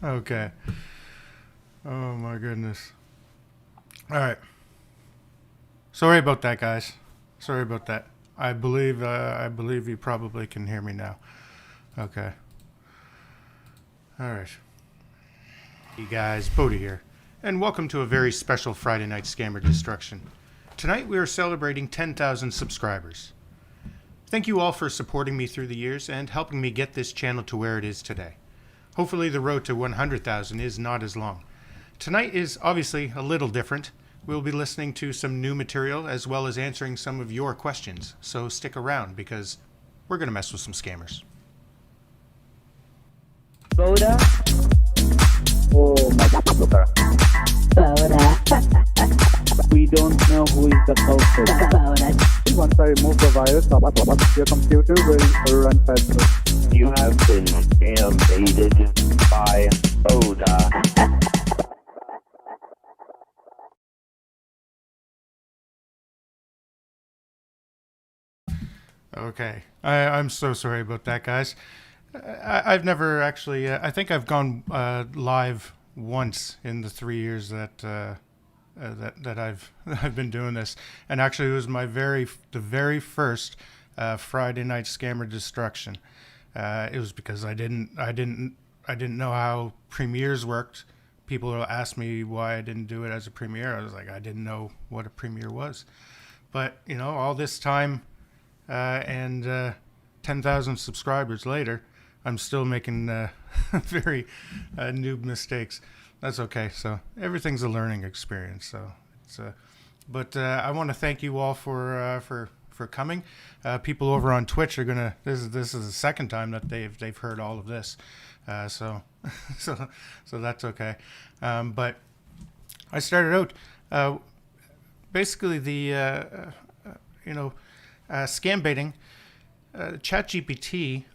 Okay. Oh my goodness. All right. Sorry about that, guys. Sorry about that. I believe you probably can hear me now. Okay. All right. Hey guys, Boda here, and welcome to a very special Friday Night Scammer Destruction. Tonight we are celebrating 10,000 subscribers. Thank you all for supporting me through the years and helping me get this channel to where it is today. Hopefully the road to 100,000 is not as long. Tonight is obviously a little different. We'll be listening to some new material as well as answering some of your questions, so stick around because we're going to mess with some scammers. Boda? Oh my god. Boda. We don't know who is the culprit. Boda. Once I remove the virus, your computer will run faster. You have been scambaited by Boda. Okay, I'm so sorry about that, guys. I've never actually. I think I've gone live once in the 3 years that I've been doing this, and actually it was the very first Friday Night Scammer Destruction. It was because I didn't know how premieres worked. People asked me why I didn't do it as a premiere. I was like, I didn't know what a premiere was. But all this time. And 10,000 subscribers later, I'm still making very noob mistakes. That's okay. So everything's a learning experience. So it's but I want to thank you all for coming. People over on Twitch are gonna. This is the second time that they've heard all of this. So that's okay. But I started out basically the Scambaiting. ChatGPT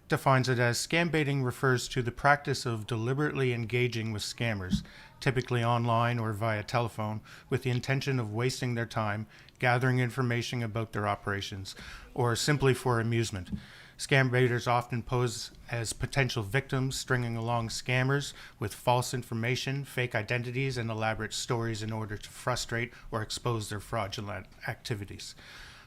defines it as scambaiting refers to the practice of deliberately engaging with scammers, typically online or via telephone, with the intention of wasting their time, gathering information about their operations, or simply for amusement. Scambaiters often pose as potential victims, stringing along scammers with false information, fake identities, and elaborate stories in order to frustrate or expose their fraudulent activities.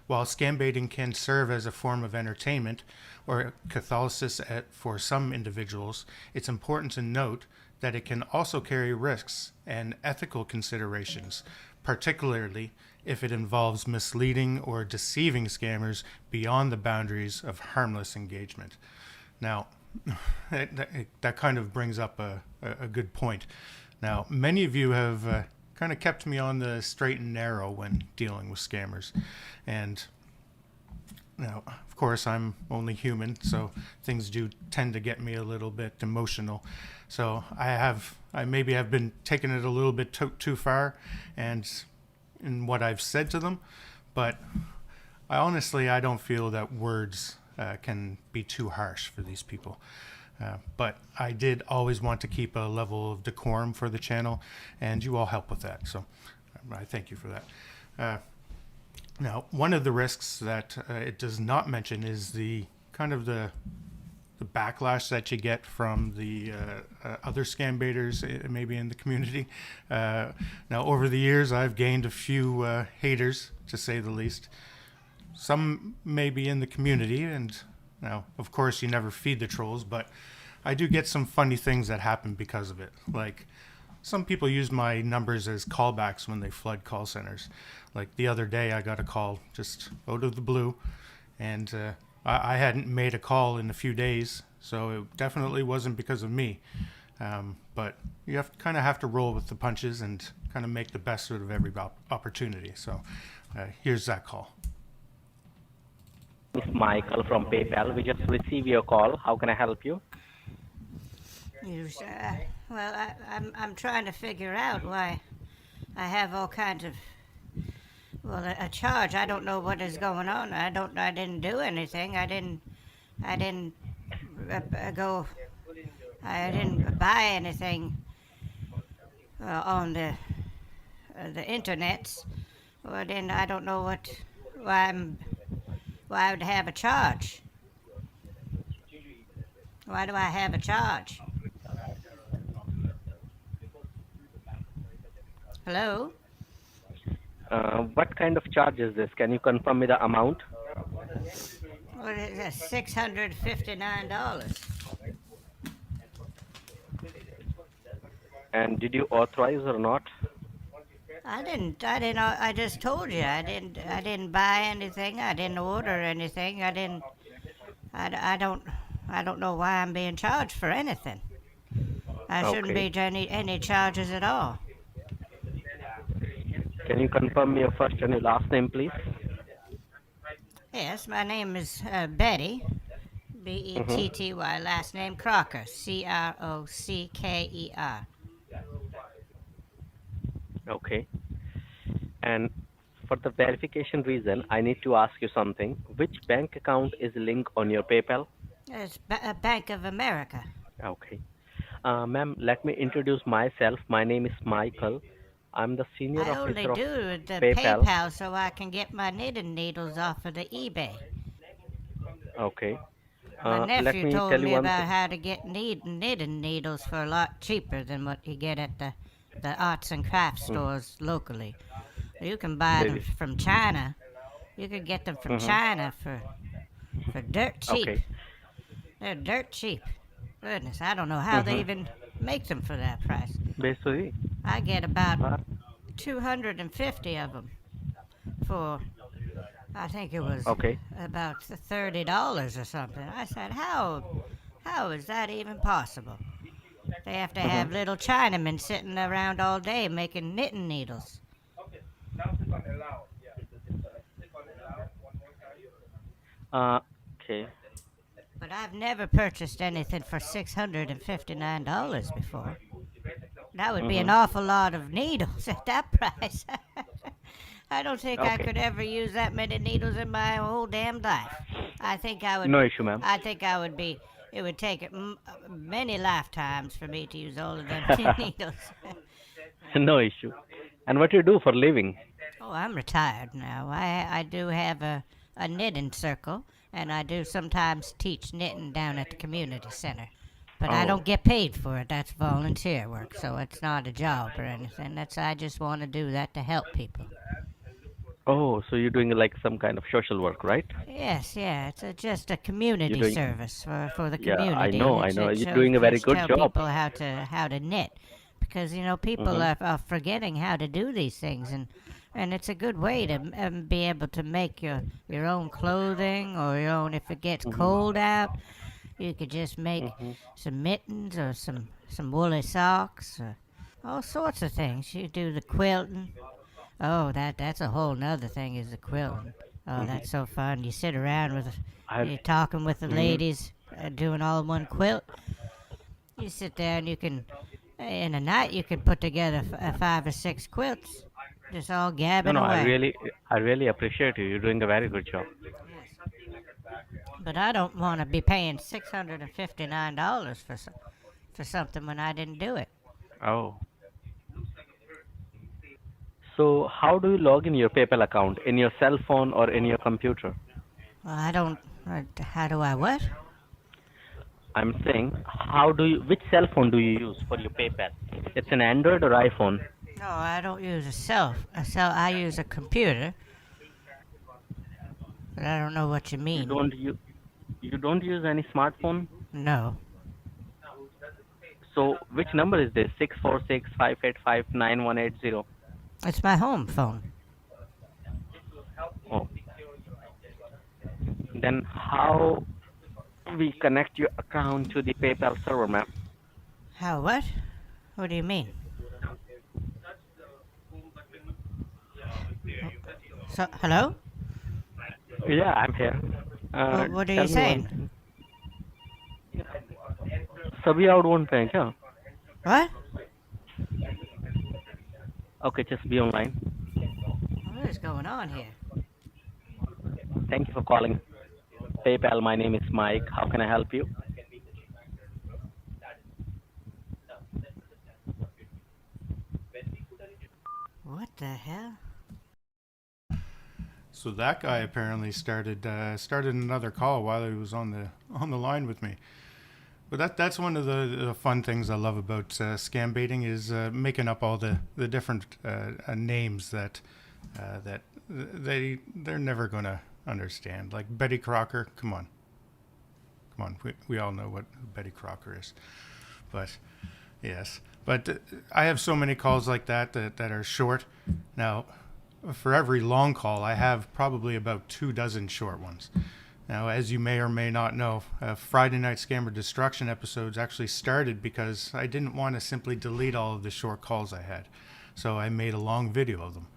While scambaiting can serve as a form of entertainment or catharsis for some individuals, it's important to note that it can also carry risks and ethical considerations, particularly if it involves misleading or deceiving scammers beyond the boundaries of harmless engagement. Now, that kind of brings up a good point. Now, many of you have kind of kept me on the straight and narrow when dealing with scammers. And now, of course, I'm only human, so things do tend to get me a little bit emotional. So I maybe have been taking it a little bit too far and in what I've said to them, but I don't feel that words can be too harsh for these people. But I did always want to keep a level of decorum for the channel, and you all help with that. So I thank you for that. Now, one of the risks that it does not mention is the kind of the backlash that you get from the other scambaiters, maybe in the community. Now, over the years, I've gained a few haters, to say the least. Some may be in the community, and now, of course, you never feed the trolls, but I do get some funny things that happen because of it. Like, some people use my numbers as callbacks when they flood call centers. Like the other day, I got a call just out of the blue, and I hadn't made a call in a few days, so it definitely wasn't because of me. But you kind of have to roll with the punches and kind of make the best out of every opportunity. So here's that call. It's Michael from PayPal. We just received your call. How can I help you? I'm trying to figure out why I have all kinds of, a charge. I don't know what is going on. I didn't do anything. I didn't buy anything on the internet. Well, then I don't know why I would have a charge. Why do I have a charge? Hello? What kind of charge is this? Can you confirm me the amount? What is that? $659. And did you authorize or not? I just told you, I didn't buy anything. I didn't order anything. I don't know why I'm being charged for anything. I shouldn't Okay. be any charges at all. Can you confirm me your first and your last name, please? Yes, my name is Betty, Betty. Last name Crocker, Crockeer. Okay. And for the verification reason, I need to ask you something. Which bank account is linked on your PayPal? It's Bank of America. Okay. Ma'am, let me introduce myself. My name is Michael. I'm the senior I only officer of do the PayPal. PayPal so I can get my knitting needles off of the eBay. Okay. My Let nephew me told tell you me one about thing. how to get knitting needles for a lot cheaper than what you get at the arts and crafts stores locally. You can buy them Really? from China. You can get them from Mm-hmm. China for dirt cheap. Okay. They're dirt cheap. Goodness, I don't know how they Mm-hmm. even make them for that price. Basically. I get about Uh, 250 of them for, I think it was okay. about $30 or something. I said, how is that even possible? They have to have Mm-hmm. little Chinamen sitting around all day making knitting needles. Okay. But I've never purchased anything for $659 before. That would be an Mm-hmm. awful lot of needles at that price. I don't think I Okay. could ever use that many needles in my whole damn life. I think I would. No issue, ma'am. I think I would be. It would take many lifetimes for me to use all of them needles. No issue. And what you do for living? Oh, I'm retired now. I do have a knitting circle, and I do sometimes teach knitting down at the community center. But I Oh. don't get paid for it. That's volunteer work, so it's not a job or anything. I just want to do that to help people. Oh, so you're doing like some kind of social work, right? Yes, yeah, it's just a You're community doing. service for the Yeah, I community, and know, I know. it You're shows doing a very just good tell job. people how to knit, because people Mm-hmm. are forgetting how to do these things, and it's a good way to be able to make your own clothing or your own. If it gets Mm-hmm. cold out, you could just make Mm-hmm. some mittens or some woolly socks or all sorts of things. You do the quilting. Oh, that's a whole nother thing is the quilting. Oh, Mm-hmm. that's so fun. You sit around with, I. you're talking with the Mm-hmm. ladies, doing all in one quilt. You sit there and you can, in a night, you can put together 5 or 6 quilts, just all No, gabbing no. away. I really appreciate you. You're doing a very good job. But I don't want to be paying $659 for something when I didn't do it. Oh. So how do you log in your PayPal account? In your cell phone or in your computer? Well, I don't. How do I what? I'm saying, which cell phone do you use for your PayPal? It's an Android or iPhone? No, I don't use I use a computer, but I don't know what you You mean. you don't use any smartphone? No. So which number is this? 646-585-9180. It's my home phone. Oh. Then how we connect your account to the PayPal server, ma'am? How what? What do you mean? So, hello? Yeah, I'm here. What are Tell you me one saying? thing. सभी out one पे हैं क्या? What? Okay, just be online. What is going on here? Thank you for calling PayPal. My name is Mike. How can I help you? What the hell? So that guy apparently started another call while he was on the line with me. But that's one of the fun things I love about Scambaiting is making up all the different names that they're never going to understand. Like Betty Crocker, come on, we all know what Betty Crocker is. But yes, but I have so many calls like that are short. Now, for every long call, I have probably about 24 short ones. Now, as you may or may not know, Friday Night Scammer Destruction episodes actually started because I didn't want to simply delete all of the short calls I had. So I made a long video of them.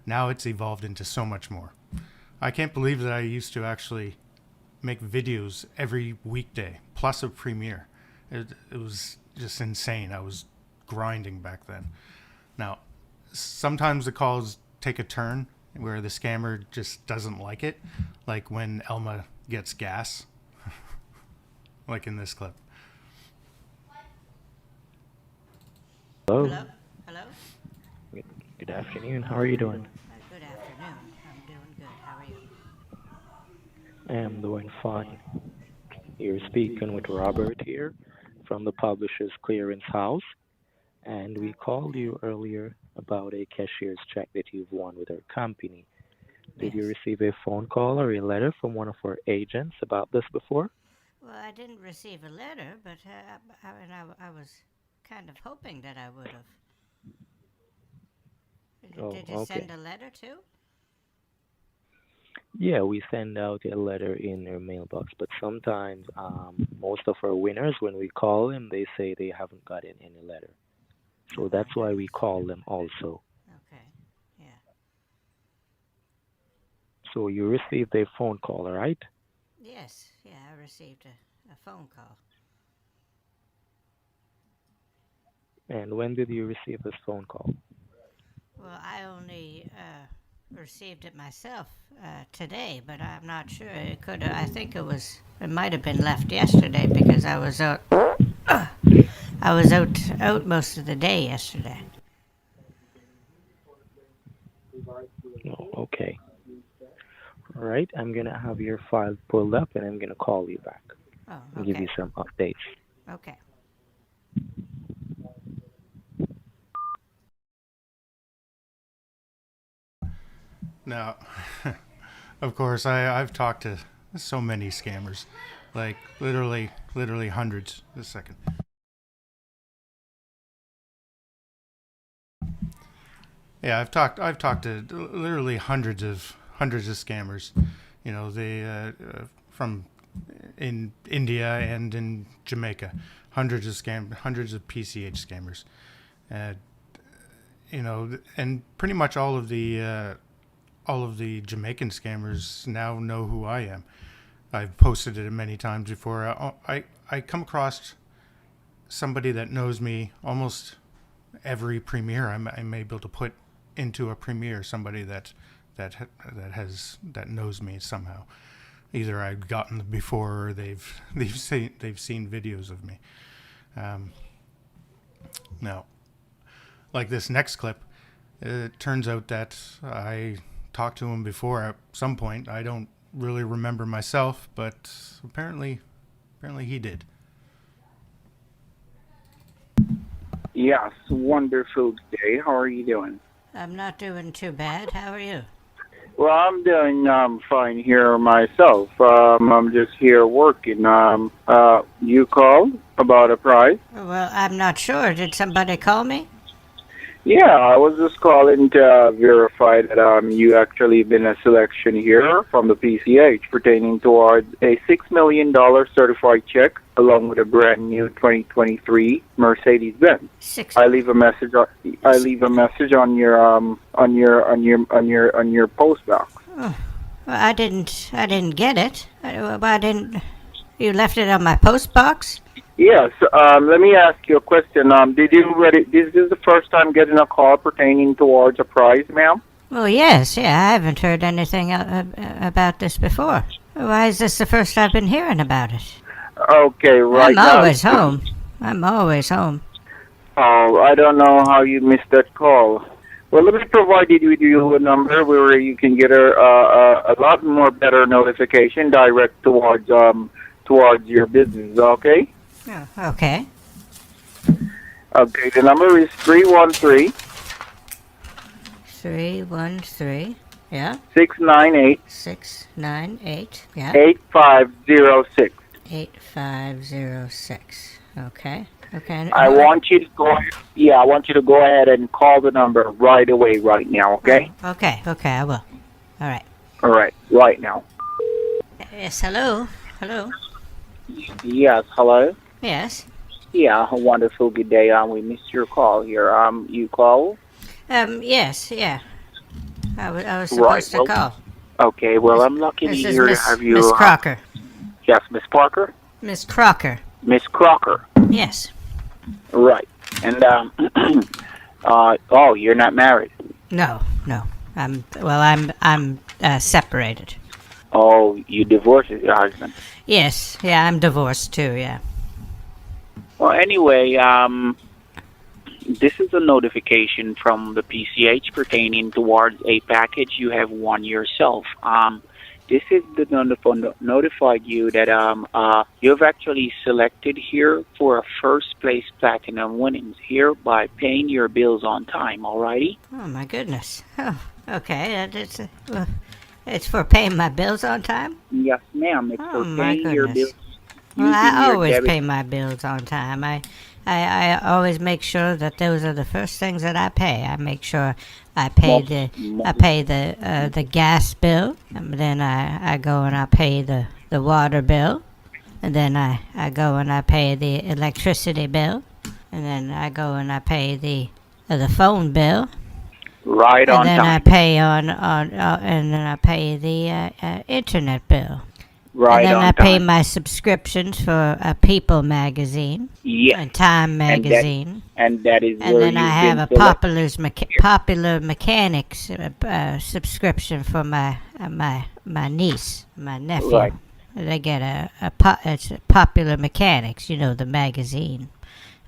Now it's evolved into so much more. I can't believe that I used to actually make videos every weekday, plus a premiere. It was just insane. I was grinding back then. Now, sometimes the calls take a turn where the scammer just doesn't like it, like when Elma gets gas, like in this clip. Hello. Hello? Hello? Good afternoon. How are you doing? Good afternoon. I'm doing good. How are you? I'm doing fine. You're speaking with Robert here from the Publishers Clearance House, and we called you earlier about a cashier's check that you've won with our company. Did you Yes. receive a phone call or a letter from one of our agents about this before? Well, I didn't receive a letter, but I was kind of hoping that I would have. Oh, Did you okay. send a letter too? Yeah, we send out a letter in their mailbox, but sometimes most of our winners, when we call them, they say they haven't gotten any letter. So that's why we call them also. Okay. Yeah. So you received a phone call, all right? Yes. Yeah, I received a phone call. And when did you receive this phone call? Well, I only received it myself today, but I'm not sure. It could. I think it might have been left yesterday because I was out. I was out most of the day yesterday. Oh, okay. All right, I'm going to have your file pulled up and I'm going to call you back Oh, and give okay. you some updates. Okay. Now, of course, I've talked to so many scammers, like literally hundreds. Just a second. Yeah, I've talked to literally hundreds of scammers. You know, they from in India and in Jamaica, hundreds of PCH scammers. You know, and pretty much all of the Jamaican scammers now know who I am. I've posted it many times before. I come across somebody that knows me almost every premiere I'm able to put into a premiere. Somebody that knows me somehow. Either I've gotten them before or they've seen videos of me. Now, like this next clip, it turns out that I talked to him before at some point. I don't really remember myself, but apparently he did. Yes, wonderful day. How are you doing? I'm not doing too bad. How are you? Well, I'm doing fine here myself. I'm just here working. You called about a prize? Well, I'm not sure. Did somebody call me? Yeah, I was just calling to verify that you actually been a selection here from the PCH pertaining towards a $6 million certified check along with a brand new 2023 Mercedes-Benz. I leave a message on your post box. Oh, well, I didn't get it. Why didn't you left it on my post box? Yes. Let me ask you a question. This is the first time getting a call pertaining towards a prize, ma'am? Well, yes. Yeah, I haven't heard anything about this before. Why is this the first I've been hearing about it? Okay, right now. I'm always home. Oh, I don't know how you missed that call. Well, let me provide you with a number where you can get a lot more better notification direct towards your business. Okay. Oh, okay. Okay, the number is 313 313. Yeah. 698 698. Yeah. 8506. 8506. Okay. Okay. I want you to go. Yeah, I want you to go ahead and call the number right away, right now. Okay. Okay. Okay. I will. All right. All right, right now. Yes. Hello. Hello. Yes. Hello. Yes. Yeah. A wonderful good day. We missed your call here. You call? Yes. Yeah. I was Right, supposed to well, call. Okay. Well, I'm lucky to This is hear to Miss have you. Miss Crocker. Yes, Miss Parker. Miss Crocker. Miss Crocker. Yes. Right. And oh, you're not married. No. No. I'm separated. Oh, you divorced your husband. Yes. Yeah. I'm divorced too. Yeah. Well, anyway, this is a notification from the PCH pertaining towards a package you have won yourself. This is the notified you that you've actually selected here for a first place platinum winnings here by paying your bills on time. Alrighty. Oh my goodness. Oh. Okay. It's for paying my bills on time. Yes, ma'am. It's Oh for my paying your goodness. bills. Well, using I your always debit- pay my bills on time. I always make sure that those are the first things that I pay. I make sure I pay the gas bill, and then I go and I pay the water bill, and then I go and I pay the electricity bill, and then I go and I pay the phone bill, Right on and then I time. pay and then I pay the internet bill. Right And then on I pay time. my subscriptions for People magazine Yes. and Time And that- magazine. And that is And where then I you've have been a selected. Popular Mechanics subscription for my niece, my nephew. Right. They get it's Popular Mechanics, you know, the magazine.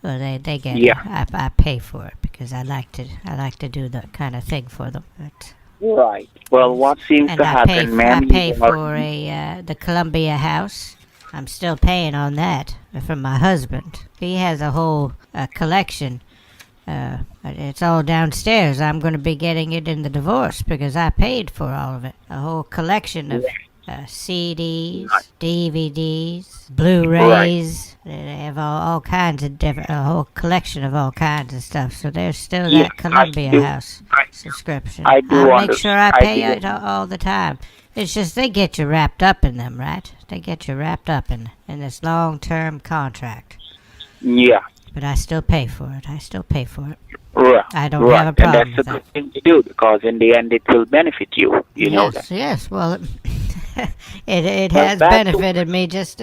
Well, they get. Yeah. I pay for it because I like to do that kind of thing for them. But, Right. Well, what seems and to I pay, happen, ma'am? I pay you are- for the Columbia House. I'm still paying on that from my husband. He has a whole collection. It's all downstairs. I'm going to be getting it in the divorce because I paid for all of it. A whole collection of CDs, Right. DVDs, Blu-rays. They have all kinds of different, a whole collection of all kinds of stuff. So there's still Yes, that Columbia I do. House subscription. I do make sure I pay do. it all the time. It's just they get you wrapped up in them, right? They get you wrapped up in this long-term contract. Yeah. But I still pay for it. Right. I don't right. have a problem And with that's a that. good thing to do because in the end it will benefit you. You know that. Yes. Well, it Well, has back to- benefited me just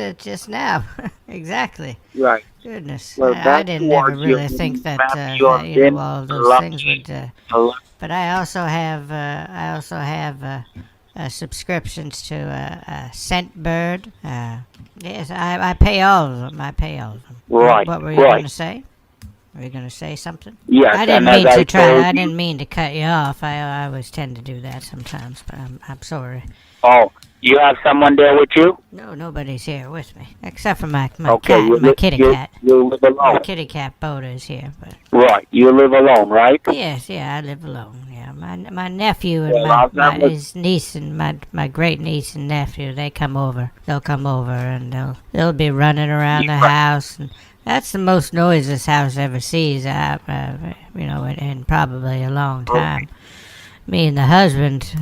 now. Exactly. Right. Goodness. Well, I back didn't ever towards your really think that ma'am, you have all been of those lucky. things would. A lot. But I also have subscriptions to Scentbird. Yes, I pay all of them. Right. What were you going Right. to say? Were you going to say something? Yes. I didn't and mean as to I try. told I you- didn't mean to cut you off. I always tend to do that sometimes, but I'm sorry. Oh, you have someone there with you? No, nobody's here with me except for my Okay. cat, my kitty cat. You live My alone. kitty cat Boda is here, but Right. You live alone, right? yes, yeah, I live alone. Yeah, my nephew and Well, that was- his niece and my great niece and nephew, they come over. They'll come over and they'll be running around the house, and that's the most noise this house ever sees. In probably a long time. Me and the husband,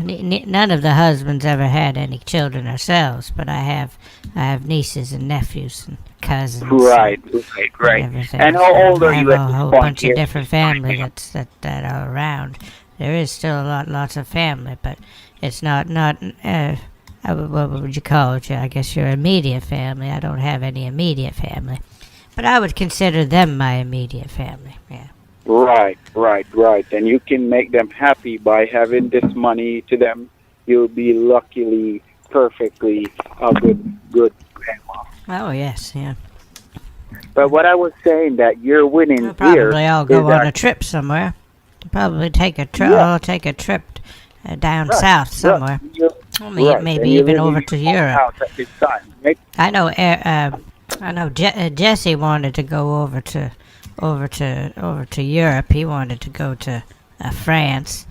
none of the husbands ever had any children ourselves, but I have nieces and nephews and cousins. Right. and Right. everything. And how old are I you have at a this whole point bunch here? of different family that are around. There is still lots of family, but it's not what would you call it? I guess your immediate family. I don't have any immediate family, but I would consider them my immediate family. Yeah. Right. And you can make them happy by having this money to them. You'll be luckily, perfectly a good grandma. Oh yes, yeah. But what I was saying that you're winning We'll probably here all go is on a that- trip somewhere. Probably take a trip. Yeah. I'll take a trip down Right, south somewhere. Right. Maybe And maybe you're even living over in to your own Europe. house at this time, right? I know I know Jesse wanted to go over to Europe. He wanted to go to France.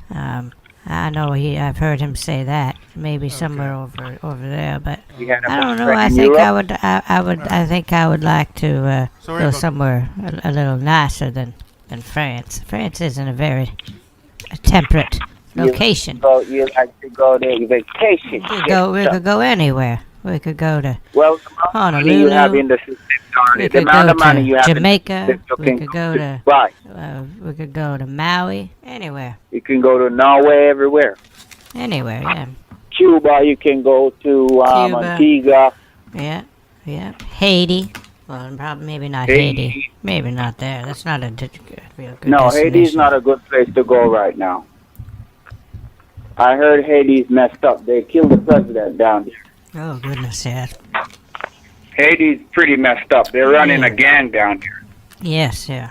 I know I've heard him say that. Maybe somewhere over there, but You had a I don't know. friend I in think Europe? I think I would like to Sorry go about- somewhere a little nicer than France. France isn't a very temperate location. So you like to go to vacation? We could go anywhere. We could go to Well, the amount of money you Honolulu. have in the system, darling, We the could amount go of money you to have Jamaica. in the system, We you can could go to Dubai. we could go to Maui. Anywhere. You can go to Norway, everywhere. Anywhere. Yeah. Cuba, you can go to Cuba. Antigua. Yeah. Yeah. Haiti. Well, probably maybe not Haiti. Haiti. Maybe not there. That's not a real good No, Haiti's destination. not a good place to go right now. I heard Haiti's messed up. They killed the president down there. Oh goodness, yeah. Haiti's pretty messed up. They're running a gang down there. Yes, yeah.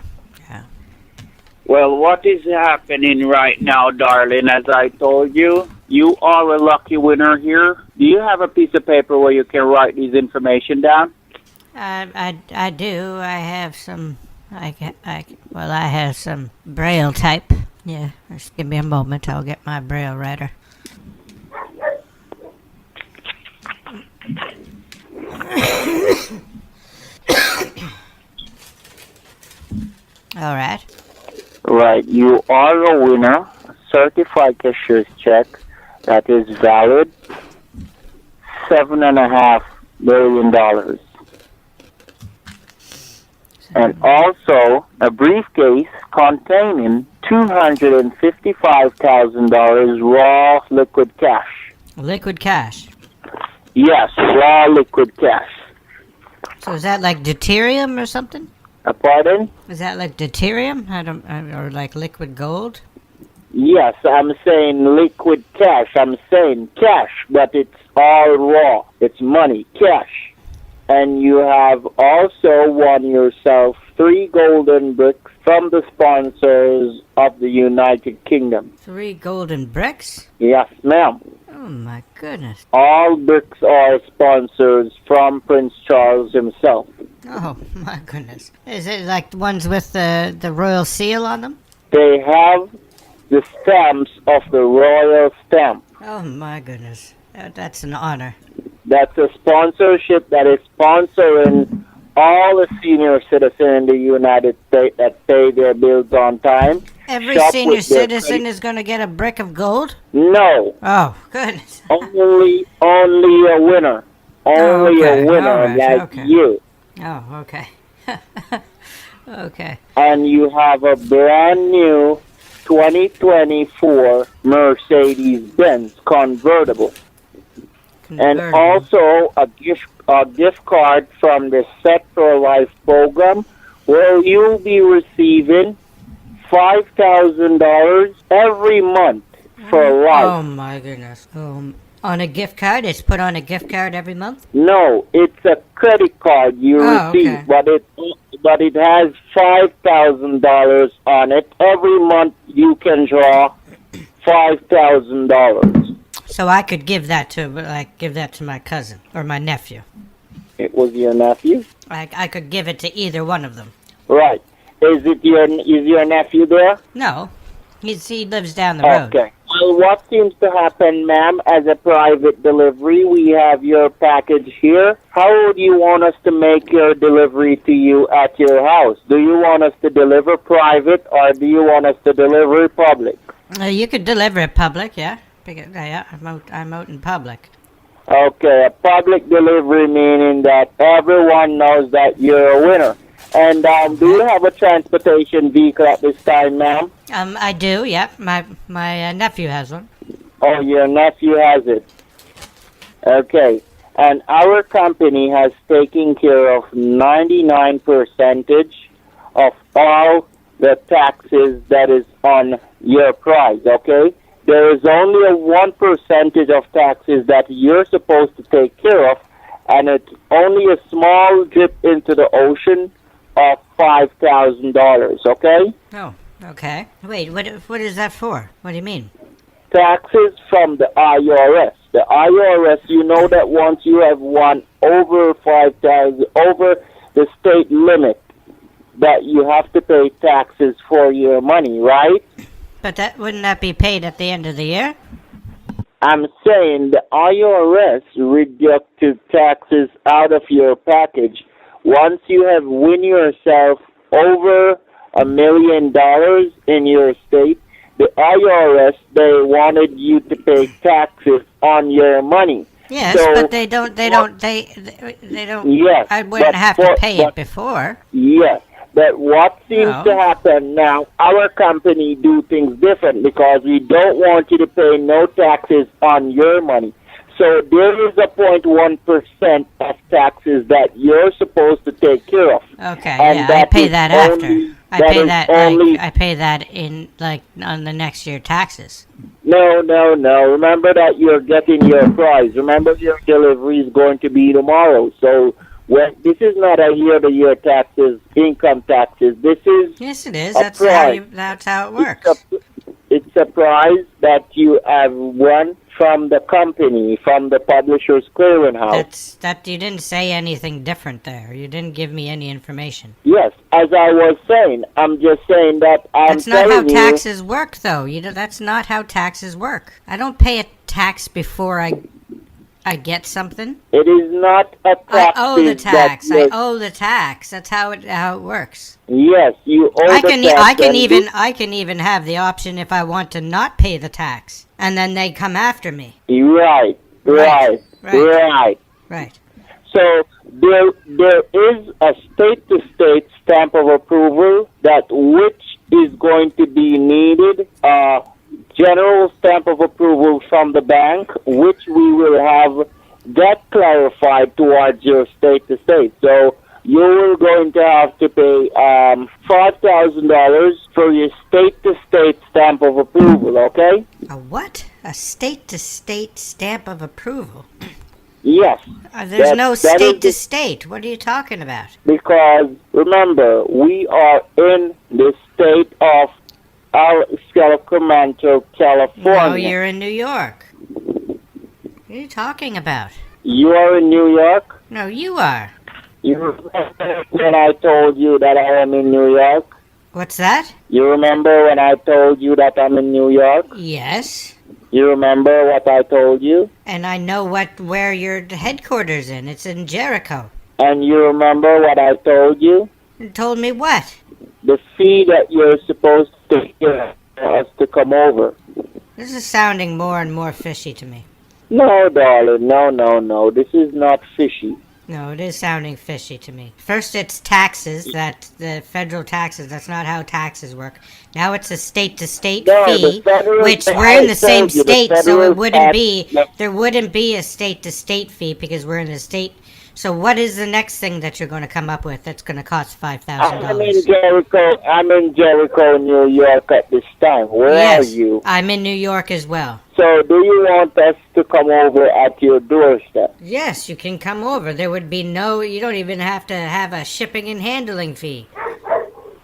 Well, what is happening right now, darling? As I told you, you are a lucky winner here. Do you have a piece of paper where you can write these information down? I do. I have some. I have some Braille type. Yeah, just give me a moment. I'll get my Braille writer. All right. Right. You are a winner. A certified cashier's check that is valid. $7.5 million. And also a briefcase containing $255,000 raw liquid cash. Liquid cash. Yes, raw liquid cash. So is that like deuterium or something? Pardon? Is that like deuterium? Or like liquid gold? Yes, I'm saying liquid cash. I'm saying cash, but it's all raw. It's money, cash. And you have also won yourself 3 golden bricks from the sponsors of the United Kingdom. 3 golden bricks? Yes, ma'am. Oh my goodness. All bricks are sponsors from Prince Charles himself. Oh my goodness. Is it like the ones with the royal seal on them? They have the stamps of the royal stamp. Oh my goodness. That's an honor. That's a sponsorship that is sponsoring all the senior citizens in the United States that pay their bills on time. Every Shop senior with their citizen credit- is going to get a brick of gold? No, Oh, goodness. only a winner. Only okay, a winner all right, like okay. you. Oh, okay. Okay. And you have a brand new 2024 Mercedes-Benz convertible. And Convertible. also a gift card from the Set for Life program where you'll be receiving $5,000 every month for life. Oh my goodness. On a gift card? It's put on a gift card every month? No, it's a credit card you Oh, receive, okay. but it has $5,000 on it. Every month you can draw $5,000. So I could give that to my cousin or my nephew. It was your nephew, I could give it to either one of them. right? Is your nephew there? No. He lives down the road. Okay. Well, what seems to happen, ma'am, as a private delivery, we have your package here. How would you want us to make your delivery to you at your house? Do you want us to deliver private or do you want us to deliver public? You could deliver it public, yeah. Because, yeah, I'm out in public. Okay, a public delivery meaning that everyone knows that you're a winner. And do you have a transportation vehicle at this time, ma'am? I do, yeah. My nephew has one. Oh, your nephew has it. Okay. And our company has taken care of 99% of all the taxes that is on your price, okay? There is only a 1% of taxes that you're supposed to take care of, and it's only a small drip into the ocean of $5,000, okay? Oh, okay. Wait, what is that for? What do you mean? Taxes from the IRS. The The IRS, you know that once you have won over 5,000, over the state limit, that you have to pay taxes for your money, right? But wouldn't that be paid at the end of the year? I'm saying the IRS reducted taxes out of your package. Once you have win yourself over $1 million in your state, the IRS, they wanted you to pay taxes on your money. Yes, So- but they don't. They don't. Yes, I wouldn't but have to pay it before. Yes, but what seems No. to happen now, our company do things different because we don't want you to pay no taxes on your money. So there is a 0.1% of taxes that you're supposed to take care of. Okay, And yeah, I that pay is that only- after. I that pay is that. only- I pay that in on the next year taxes. No. Remember that you're getting your prize. Remember your delivery is going to be tomorrow. So this is not a year-to-year taxes, income taxes. This is Yes, it is. A That's how prize. That's how it works. It's a prize that you have won from the company, from the Publishers Clearinghouse. That you didn't say anything different there. You didn't give me any information. Yes, as I was saying, I'm just saying that That's not how telling you. taxes work, though. That's not how taxes work. I don't pay a tax before I get something. It is not a I tax. owe the tax. I owe the tax. That's how it works. Yes, you owe I the can tax. I can even have the option if I want to not pay the tax, and then they come after me. Right. Right. So there is a state-to-state stamp of approval that which is going to be needed. General stamp of approval from the bank, which we will have that clarified towards your state-to-state. So you're going to have to pay $5,000 for your state-to-state stamp of approval. Okay? A what? A state-to-state stamp of approval? Yes. There's no that is state-to-state. What are you talking about? Because remember, we are in the state of Sacramento, California. No, you're in New York. What are you talking about? You are in New York? No, you are. You remember when I told you that I am in New York? What's that? You remember when I told you that I'm in New York? Yes. You remember what I told you? And I know where your headquarters in. It's in Jericho. And you remember what I told you? You told me what? The fee that you're supposed to pay for us to come over. This is sounding more and more fishy to me. No, darling, no. This is not fishy. No, it is sounding fishy to me. First it's taxes, the federal taxes. That's not how taxes work. Now it's a state-to-state No, fee, the federal which tax- we're in the I same told you, the state, so federal it wouldn't tax- be, no. there wouldn't be a state-to-state fee because we're in the state. So what is the next thing that you're going to come up with that's going to cost $5,000? I'm in Jericho, New York at this time. Where Yes, are you? I'm in New York as well. So do you want us to come over at your doorstep? Yes, you can come over. There would be you don't even have to have a shipping and handling fee.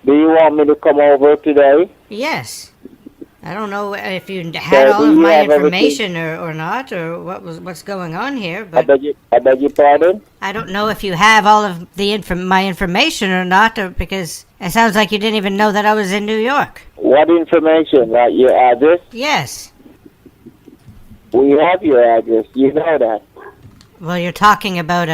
Do you want me to come over today? Yes. I don't know if you had all do of you my have everything? information or not, or what's going on here, I but beg your pardon? I don't know if you have all of my information or not, because it sounds like you didn't even know that I was in New York. What information? Like your address? Yes. We have your address. You know that. Well, you're talking about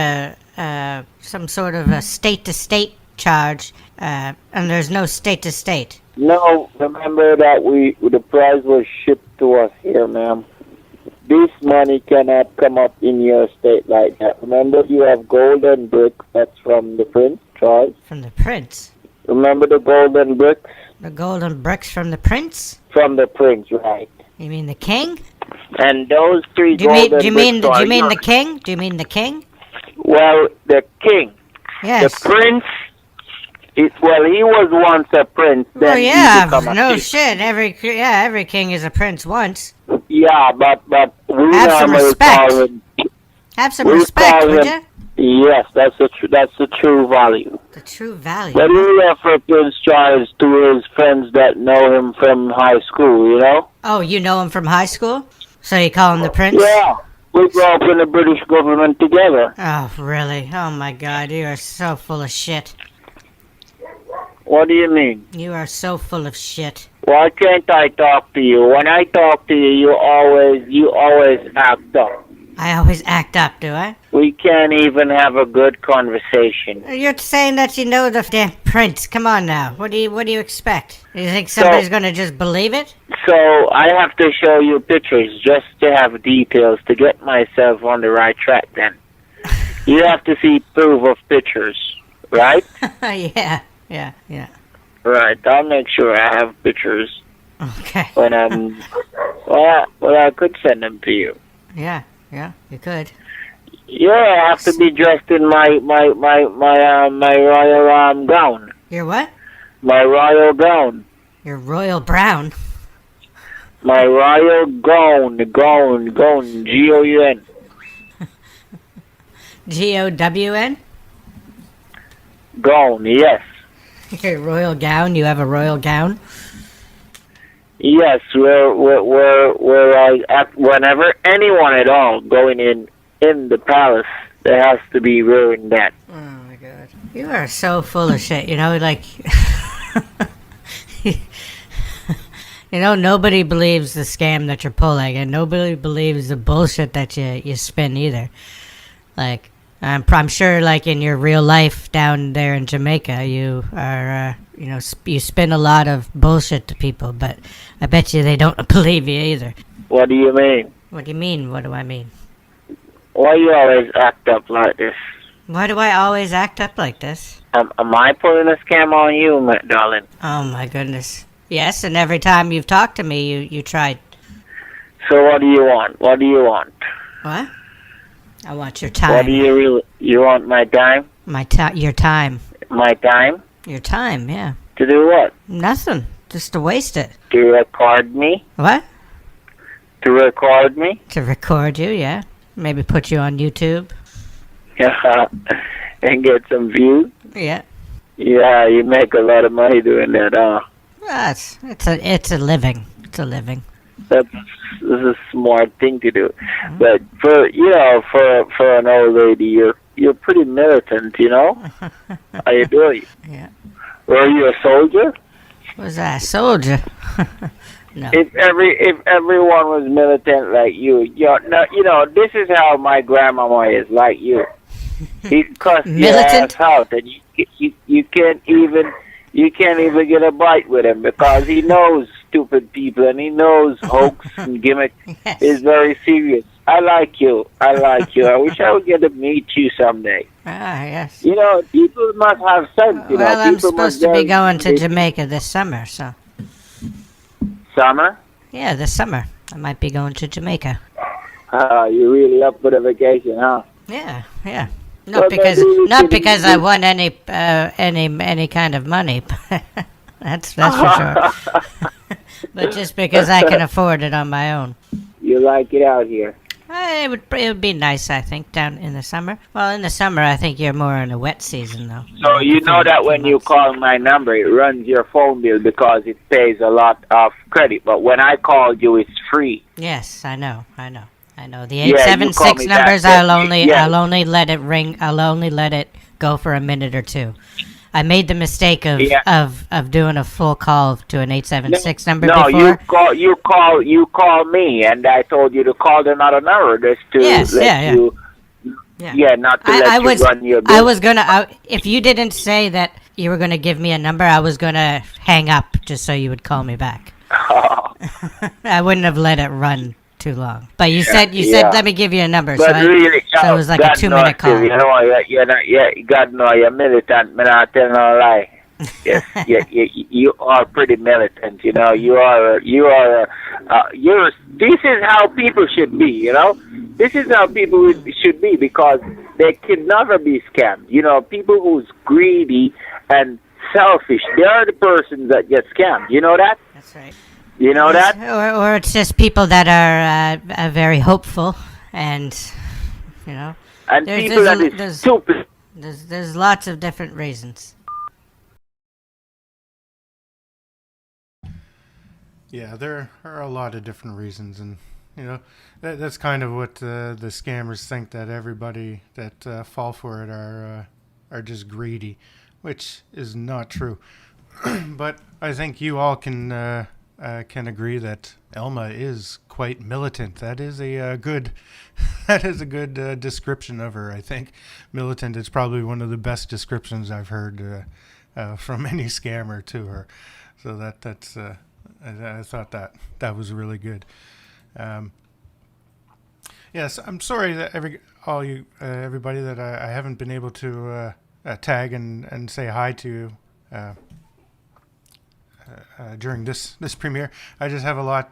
some sort of a state-to-state charge, and there's no state-to-state. No, remember that the prize was shipped to us here, ma'am. This money cannot come up in your state like that. Remember, you have golden bricks. That's from the Prince, Charles. From the prince. Remember the golden bricks? The golden bricks from the prince? From the Prince, right. You mean the king? And those three Do you mean golden bricks are the yours. king? Do you mean the king? Well, the king. Yes. The prince, he was once a prince. Then Well, he yeah, become a no king. shit. Every king is a prince once. Yeah, but we Have some normally respect. call him. Have some We respect, call would him- you? Yes, that's the true value. The true value. When we refer Prince Charles to his friends that know him from high school, you know? Oh, you know him from high school? So you call him the prince? Yeah, We grew up in the British government together. Oh, really? Oh my God, you are so full of shit. What do you mean? You are so full of shit. Why can't I talk to you? When I talk to you, you always act up. I always act up, do I? We can't even have a good conversation. You're saying that you know the damn prince. Come on now. What do you expect? You think somebody's gonna just believe it? So I have to show you pictures just to have details to get myself on the right track then. You have to see proof of pictures, right? Yeah. Right, I'll make sure I have pictures Okay. when I'm... Well, I could send them to you. Yeah, you could. Yeah, I have to be dressed in my royal gown. Your what? My royal gown. Your royal brown. My royal gown, G-O-U-N. G-O-W-N? Gown, yes. Your royal gown? You have a royal gown? Yes, where I act, whenever anyone at all going in the palace, there has to be wearing that. Oh my God. You are so full of shit, you know, like... You know, nobody believes the scam that you're pulling, and nobody believes the bullshit that you spin either. Like, I'm sure, like, in your real life down there in Jamaica, you are, you spin a lot of bullshit to people, but I bet you they don't believe you either. What do you mean? What do you mean? What do I mean? Why you always act up like this? Why do I always act up like this? Am I pulling a scam on you, my darling? Oh my goodness. Yes, and every time you've talked to me, you tried. So what do you want? What do you want? What? I want your time. What do you really... You want my time? Your time. My time? Your time, yeah. To do what? Nothing. Just to waste it. To record me? What? To record me? To record you, yeah. Maybe put you on YouTube. And get some views? Yeah. Yeah, you make a lot of money doing that, huh? Well, it's a living. It's a living. That's a smart thing to do. But for an old lady, you're pretty militant, you know? How you doing? Yeah. Were you a soldier? Was I a soldier? No. If everyone was militant like you, this is how my grandmama is like you. He cussed your ass out, and you can't even get a bite with him because he knows stupid people and he knows hoax and gimmick is very serious. I like you. I wish I would get to meet you someday. Ah, yes. You know, people must have sense. Well, I'm supposed to be going to Jamaica this summer, so. Summer? Yeah, this summer. I might be going to Jamaica. You're really up for the vacation, huh? Yeah. Not because I won any kind of money. That's for sure. But just because I can afford it on my own. You like it out here? It would be nice, I think, down in the summer. Well, in the summer, I think you're more in the wet season, though. So you know that when you call my number, it runs your phone bill because it pays a lot of credit. But when I called you, it's free. Yes, I know. The 876 numbers, I'll only let it ring. I'll only let it go for a minute or two. I made the mistake of doing a full call to an 876 number before. No, you call me, and I told you to call another number just to let you. Yeah, not to let you run your bill. I was gonna. If you didn't say that you were gonna give me a number, I was gonna hang up just so you would call me back. I wouldn't have let it run too long. But you said let me give you a number, so it was like a 2-minute call. You know, God know you're militant. Me not tell no lie. Yes, you are pretty militant. You know, this is how people should be. You know, this is how people should be because they can never be scammed. You know, people who's greedy and selfish, they are the persons that get scammed. You know that? That's right. You know that? Or it's just people that are very hopeful and, you know. And people that are stupid. There's lots of different reasons. Yeah, there are a lot of different reasons, and You know, that's kind of what the scammers think, that everybody that fall for it are just greedy, which is not true. But I think you all can agree that Elma is quite militant. That is a good that is a good description of her. I think militant is probably one of the best descriptions I've heard from any scammer to her. So that's I thought that was really good. Yes, I'm sorry that everybody that I haven't been able to tag and say hi to during this premiere. I just have a lot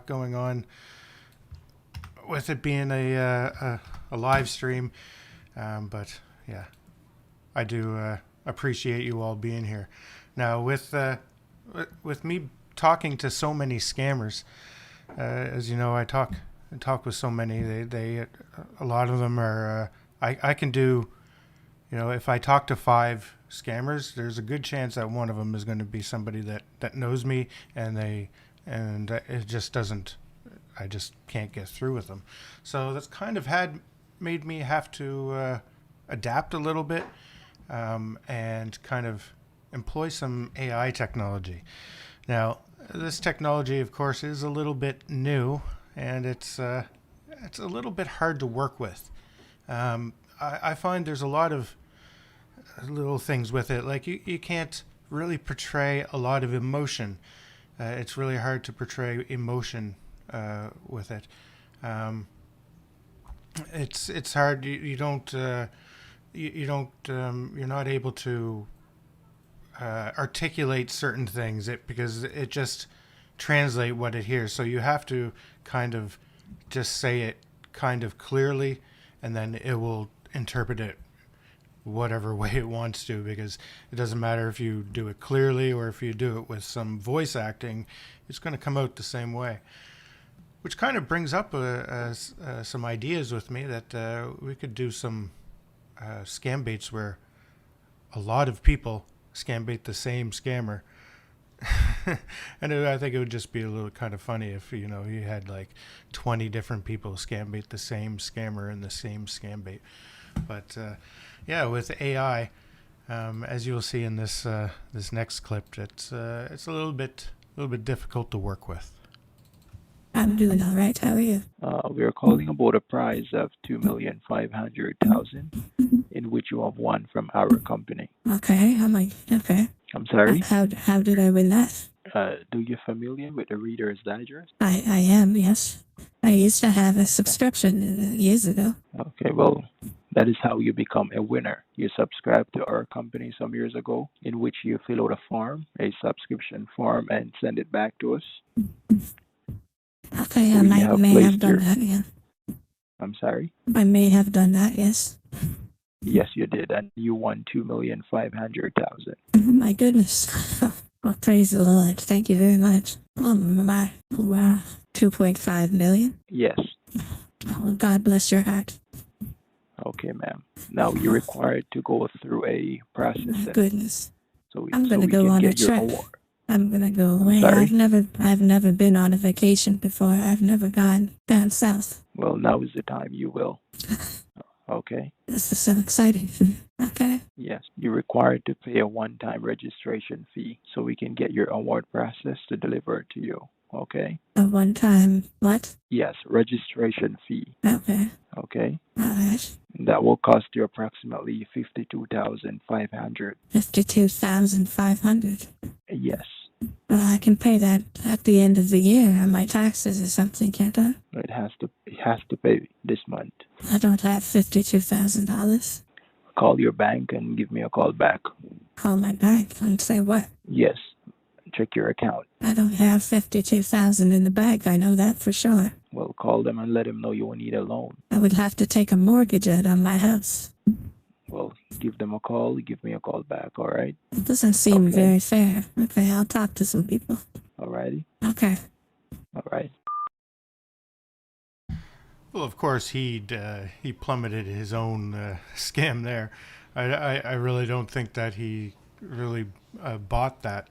going on with it being a live stream. But yeah, I do appreciate you all being here. Now with me talking to so many scammers, as you know, I talk with so many. They a lot of them are. I can do. You know, if I talk to 5 scammers, there's a good chance that one of them is going to be somebody that knows me, and it just doesn't. I just can't get through with them. So that's kind of made me have to adapt a little bit and kind of employ some AI technology. Now, this technology, of course, is a little bit new, and it's a little bit hard to work with. I find there's a lot of little things with it. Like you can't really portray a lot of emotion. It's really hard to portray emotion with it. It's hard. You don't you're not able to articulate certain things because it just translate what it hears. So you have to kind of just say it kind of clearly, and then it will interpret it whatever way it wants to, because it doesn't matter if you do it clearly or if you do it with some voice acting, it's going to come out the same way. Which kind of brings up some ideas with me that we could do some scam baits where a lot of people scam bait the same scammer. And I think it would just be a little kind of funny if, you know, you had like 20 different people scam bait the same scammer in the same scam bait. But yeah, with AI, as you'll see in this next clip, it's a little bit difficult to work with. I'm doing all right. How are you? We are calling about a prize of $2,500,000 in which you have won from our company. Okay. Okay. I'm sorry? How did I win that? Do you familiar with the Reader's Digest? I am, yes. I used to have a subscription years ago. Okay, well, that is how you become a winner. You subscribe to our company some years ago, in which you fill out a form, a subscription form, and send it back to us. Okay, I may have done that, yeah. I'm sorry? I may have done that, yes. Yes, you did, and you won $2,500,000. My goodness. Well, praise the Lord. Thank you very much. Oh, my. Wow. 2.5 million? Yes. Oh, God bless your heart. Okay, ma'am. Now you're required to go through a process. My goodness. So I'm going to go on a trip. I'm going to go away. Sorry? I've never been on a vacation before. I've never gone down south. Well, now is the time you will. Okay. This is so exciting. Okay. Yes, you're required to pay a one-time registration fee so we can get your award process to deliver it to you. Okay? A one-time what? Yes, registration fee. Okay. Okay? All right. That will cost you approximately $52,500. 52,500. Yes. Well, I can pay that at the end of the year on my taxes or something, can't I? It has to pay this month. I don't have $52,000. Call your bank and give me a call back. Call my bank and say what? Yes. Check your account. I don't have 52,000 in the bank. I know that for sure. Well, call them and let them know you will need a loan. I would have to take a mortgage out on my house. Well, give them a call. Give me a call back, all right? It doesn't seem Okay. very fair. Okay, I'll talk to some people. All righty? Okay. All right. Well, of course, he plummeted his own scam there. I really don't think that he really bought that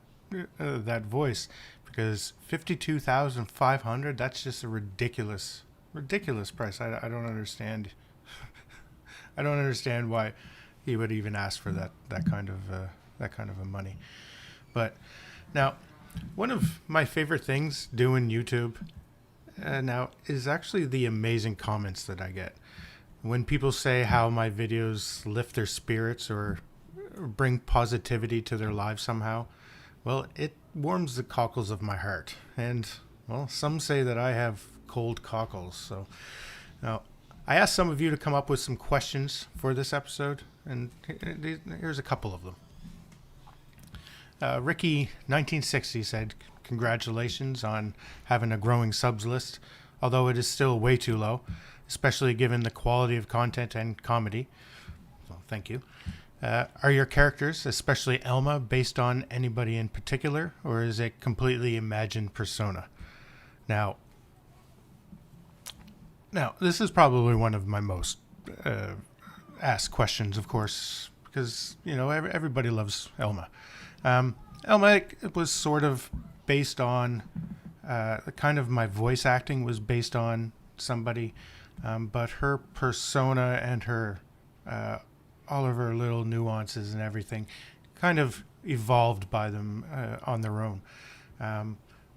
voice, because 52,500, that's just a ridiculous price. I don't understand. I don't understand why he would even ask for that kind of a money. But now, one of my favorite things doing YouTube now is actually the amazing comments that I get when people say how my videos lift their spirits or bring positivity to their lives somehow. Well, it warms the cockles of my heart. And, well, some say that I have cold cockles. So now I asked some of you to come up with some questions for this episode, and here's a couple of them. Ricky 1960 said, "Congratulations on having a growing subs list, although it is still way too low, especially given the quality of content and comedy." Well, thank you. Are your characters, especially Elma, based on anybody in particular, or is it completely imagined persona? Now, this is probably one of my most asked questions, of course, because, everybody loves Elma. Elma was sort of based on, kind of my voice acting was based on somebody, but her persona and her, all of her little nuances and everything kind of evolved by them on their own.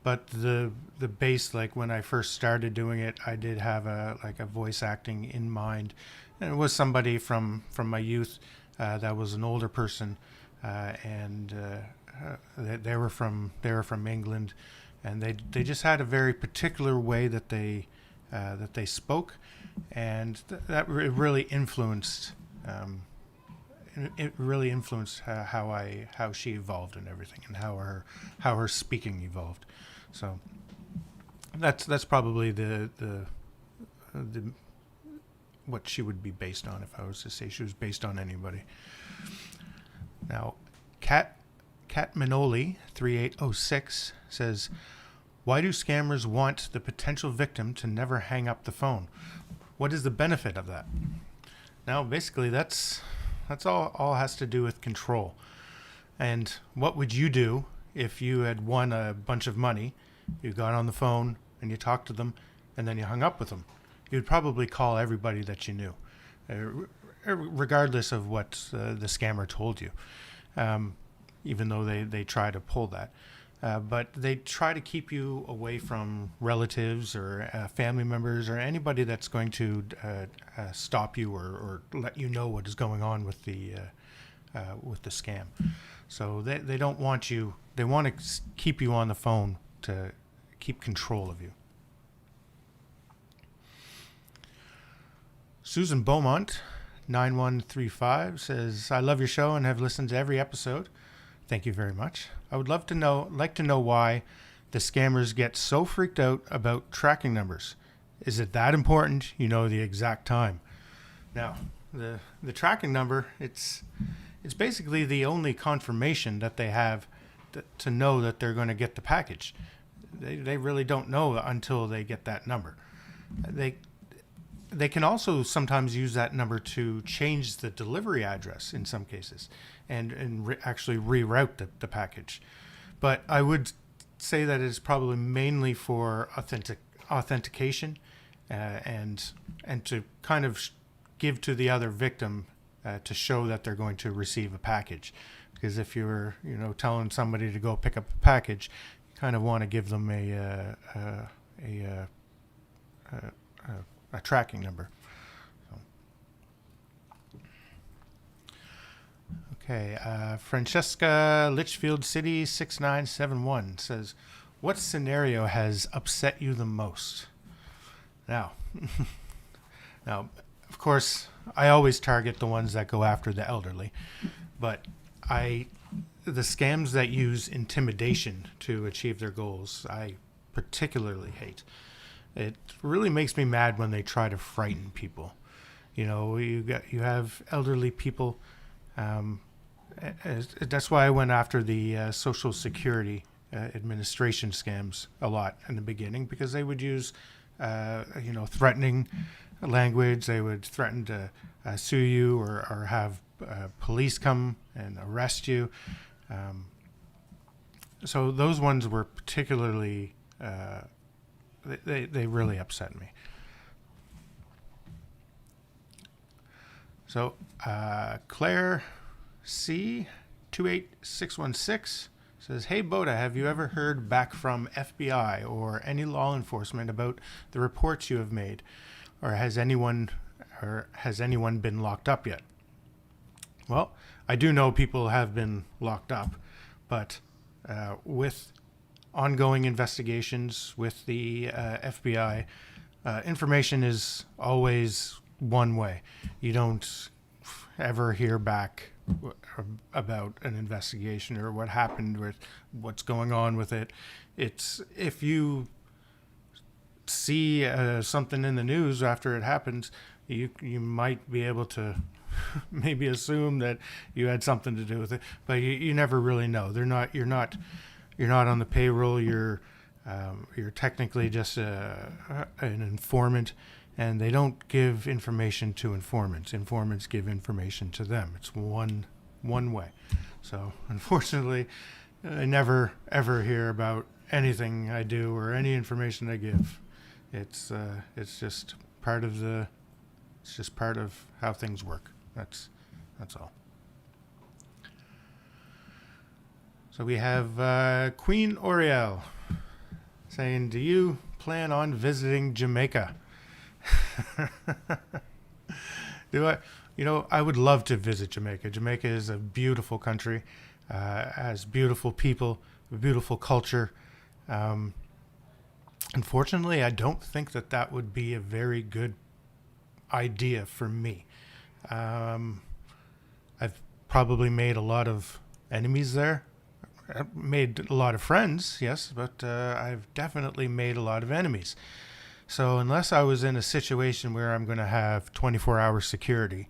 But the base, like when I first started doing it, I did have a voice acting in mind, and it was somebody from my youth that was an older person, and they were from England, and they just had a very particular way that they spoke, and that really influenced. It really influenced how she evolved and everything, and how her speaking evolved. So that's probably the what she would be based on if I was to say she was based on anybody. Now, Cat Manoli 3806 says, "Why do scammers want the potential victim to never hang up the phone? What is the benefit of that?" Now, basically, that's all has to do with control. And what would you do if you had won a bunch of money, you got on the phone and you talked to them, and then you hung up with them? You'd probably call everybody that you knew, regardless of what the scammer told you, even though they try to pull that. But they try to keep you away from relatives or family members or anybody that's going to stop you or let you know what is going on with the scam. So they don't want you. They want to keep you on the phone to keep control of you. Susan Beaumont 9135 says, "I love your show and have listened to every episode. Thank you very much. I would like to know why the scammers get so freaked out about tracking numbers. Is it that important? You know the exact time." Now, the tracking number, it's basically the only confirmation that they have to know that they're going to get the package. They really don't know until they get that number. They can also sometimes use that number to change the delivery address in some cases and actually reroute the package. But I would say that it's probably mainly for authentication and to kind of give to the other victim to show that they're going to receive a package. Because if you're telling somebody to go pick up a package, you kind of want to give them a tracking number. Okay, Francesca Litchfield City 6971 says, "What scenario has upset you the most?" Now, of course, I always target the ones that go after the elderly, but the scams that use intimidation to achieve their goals, I particularly hate. It really makes me mad when they try to frighten people. You have elderly people. That's why I went after the Social Security Administration scams a lot in the beginning, because they would use, threatening language. They would threaten to sue you or have police come and arrest you. so those ones were particularly, they really upset me. So Claire C 28616 says, "Hey Boda, have you ever heard back from FBI or any law enforcement about the reports you have made, or has anyone been locked up yet?" Well, I do know people have been locked up, but with ongoing investigations with the FBI, information is always one way. You don't ever hear back about an investigation or what happened with what's going on with it. It's if you see something in the news after it happens, you might be able to maybe assume that you had something to do with it, but you never really know. You're not on the payroll. You're technically just an informant, and they don't give information to informants. Informants give information to them. It's one way. So unfortunately, I never ever hear about anything I do or any information I give. It's just part of how things work. That's all. So we have Queen Oriel saying, "Do you plan on visiting Jamaica?" Do I? I would love to visit Jamaica. Jamaica is a beautiful country, has beautiful people, a beautiful culture. Unfortunately, I don't think that would be a very good idea for me. I've probably made a lot of enemies there. I've made a lot of friends, yes, but I've definitely made a lot of enemies. So unless I was in a situation where I'm going to have 24-hour security,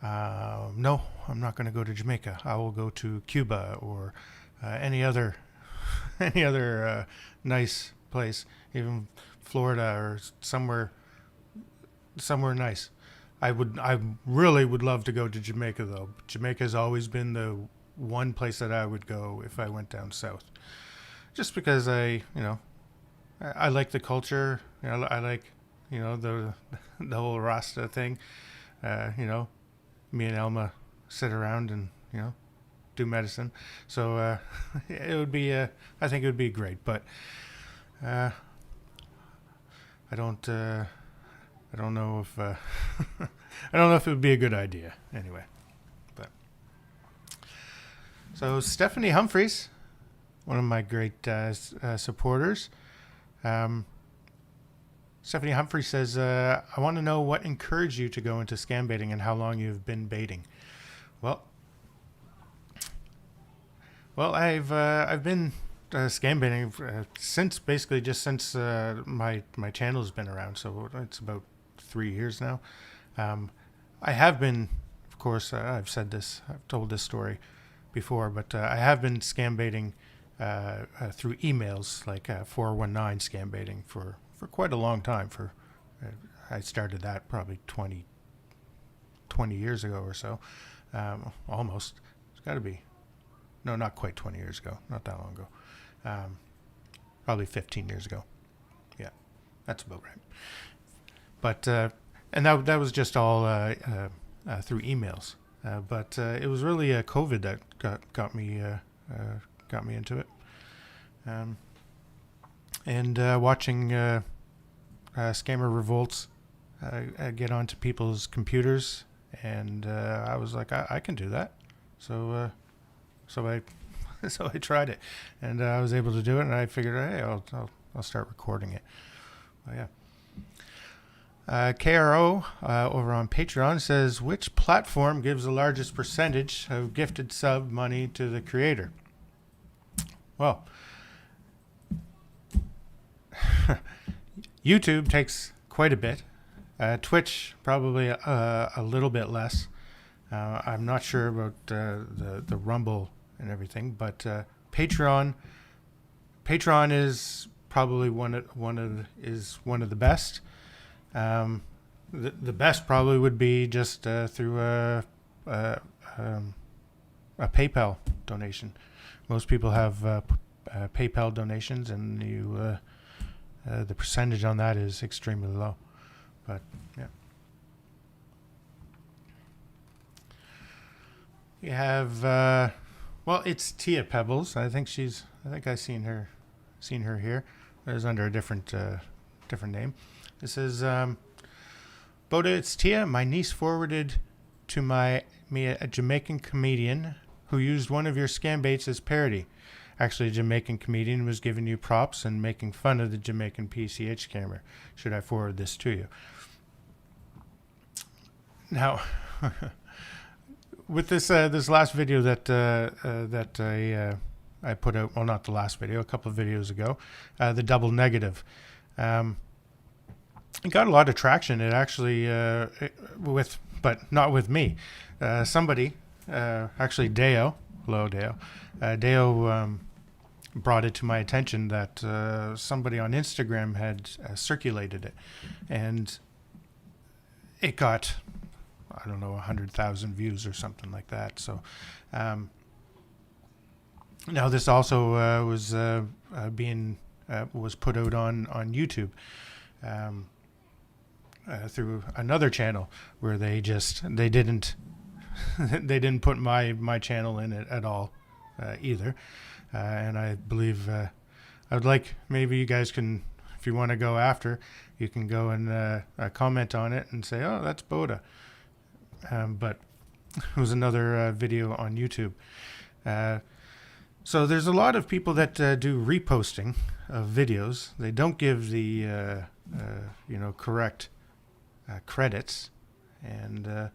no, I'm not going to go to Jamaica. I will go to Cuba or any other nice place, even Florida or somewhere nice. I really would love to go to Jamaica, though. Jamaica has always been the one place that I would go if I went down south, just because I like the culture. I like the whole Rasta thing. Me and Elma sit around and do medicine. So it would be I think it would be great, but I don't know if I don't know if it would be a good idea anyway. But so Stephanie Humphreys, one of my great supporters. Stephanie Humphrey says, "I want to know what encouraged you to go into scambaiting and how long you've been baiting." Well, I've been scambaiting since my channel's been around, so it's about 3 years now. I have been, of course, I've told this story before, but I have been scambaiting through emails, like 419 scambaiting for quite a long time. I started that probably 20 years ago or so, almost. It's got to be. No, not quite 20 years ago. Not that long ago. Probably 15 years ago. Yeah, that's about right. But and that was just all through emails. But it was really COVID that got me into it. And watching scammer revolts get onto people's computers, and I was like, I can do that. So I tried it, and I was able to do it, and I figured, hey, I'll start recording it. Well, yeah. KRO over on Patreon says, "Which platform gives the largest percentage of gifted sub money to the creator?" Well, YouTube takes quite a bit. Twitch probably a little bit less. I'm not sure about the Rumble and everything, but Patreon is probably one of the best. The best probably would be just through a PayPal donation. Most people have PayPal donations, and the percentage on that is extremely low. But yeah, you have well, it's Tia Pebbles. I think I've seen her here. It was under a different name. This is Boda. It's Tia. My niece forwarded to me a Jamaican comedian who used one of your scam baits as parody. Actually, a Jamaican comedian was giving you props and making fun of the Jamaican PCH scammer. Should I forward this to you? Now, with this last video that I put out, well, not the last video, a couple of videos ago, the double negative. It got a lot of traction. It actually, but not with me. Somebody, actually Deo, hello Deo, Deo brought it to my attention that somebody on Instagram had circulated it, and it got, I don't know, 100,000 views or something like that. So now this also was put out on YouTube. Through another channel where they didn't they didn't put my channel in it at all either, and I believe I would like, maybe you guys can, if you want to go after, you can go and comment on it and say, oh, that's Boda. But it was another video on YouTube. So there's a lot of people that do reposting of videos. They don't give the correct credits, and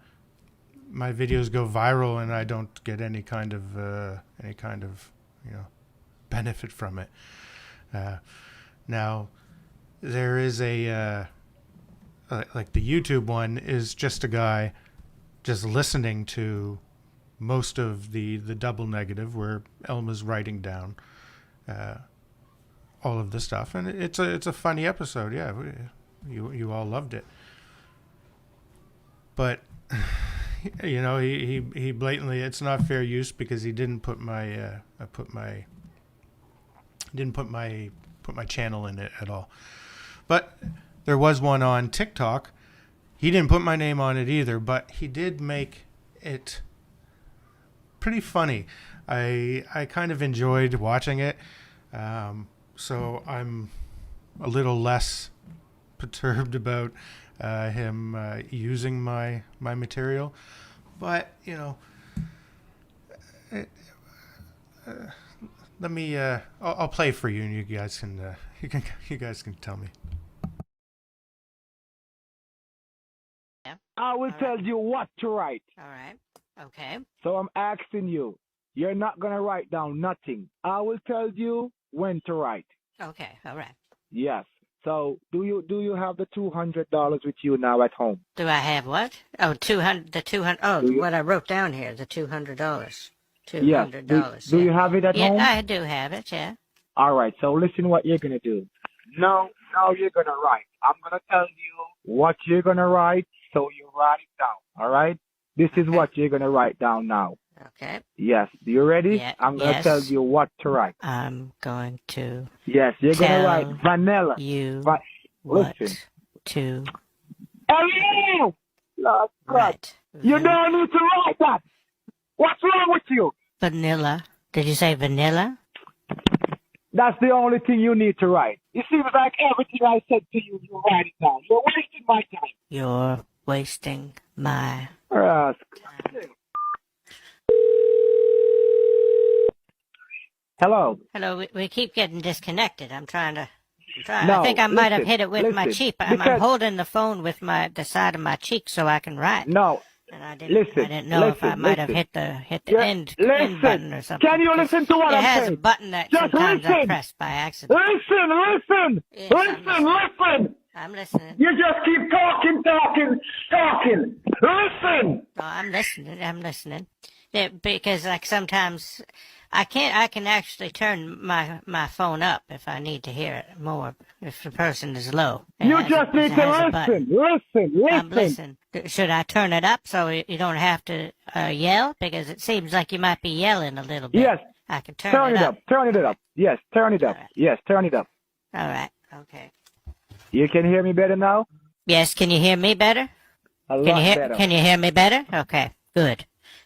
my videos go viral, and I don't get any kind of benefit from it. Now, there is a like the YouTube one is just a guy just listening to most of the double negative, where Elma's writing down all of the stuff, and it's a funny episode. Yeah, you all loved it. But he blatantly, it's not fair use because he didn't put my channel in it at all. But there was one on TikTok. He didn't put my name on it either, but he did make it pretty funny. I kind of enjoyed watching it, so I'm a little less perturbed about him using my material. But let me I'll play for you, and you guys can tell me. Yeah. I will All tell right. you what to write. All right. Okay. So I'm asking you. You're not going to write down nothing. I will tell you when to write. Okay. All right. Yes. So do you have the $200 with you now at home? Do I have what? Oh, 200. The 200. Oh, Do you- what I wrote down here. The $200. Yes. $200. Do you have it at Yeah, home? I do have it. Yeah. All right. So listen what you're going to do. Now you're going to write. I'm going to tell you what you're going to write, so you write it down. All right? This is Okay. what you're going to write down now. Okay. Yes. You ready? Yeah, I'm going to yes. tell you what to write. I'm going to Yes. You're going to Tell write vanilla. you Va- what listen. to Hello! Lord God. write. You don't need to write that. What's wrong with you? Vanilla. Did you say vanilla? That's the only thing you need to write. It seems like everything I said to you, you write it down. You're wasting my time. You're wasting my Yes. Hello. Hello, we keep getting disconnected. I'm trying. No, I think I might have listen, hit it with my listen, cheek. I'm because- holding the phone with the side of my cheek so I can write. No. And I Listen, didn't know if I listen, might have listen. hit the Yeah, end listen. button or something. Can you listen to what It I'm has saying? a button that Just sometimes I listen. press by accident. Listen. Yes, I'm Listen. I'm listening. You just keep talking. Listen. No, I'm listening. Yeah, because like sometimes I can actually turn my phone up if I need to hear it more, if the person is low. It You has just a- need it to has a button. listen. I'm listening. Should I turn it up so you don't have to yell? Because it seems like you might be yelling a little bit. Yes. I can turn Turn it it up. up. Turn it up. Yes, turn it up. Alright. Yes, turn it up. All right. Okay. You can hear me better now? Yes. Can you hear me better? A lot better. Can you hear me better? Okay. Good.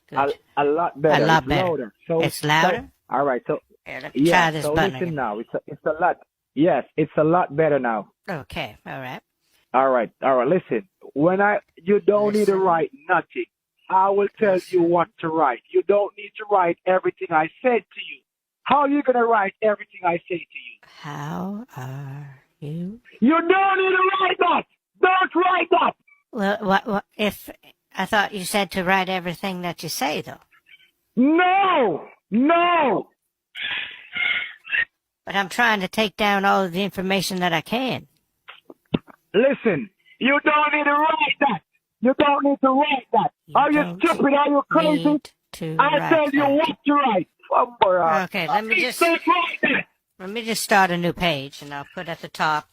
Good. A lot better. A lot It's better. louder. So It's louder? all right. So Here, let me try this so button listen again. now. It's a lot. Yes, it's a lot better now. Okay. All right. All right. Listen. You don't need to Listen. write nothing. I will tell you what to write. You don't need to write everything I said to you. How are you gonna write everything I say to you? How are you? You don't need to write that. Don't write that. Well, what if I thought you said to write everything that you say, though? No. But I'm trying to take down all of the information that I can. Listen. You don't need to write that. You don't need to write that. Are you don't stupid? Are you crazy? Need to I write tell you that. what to write. Okay, let me just Don't write that. let me just start a new page, and I'll put at the top.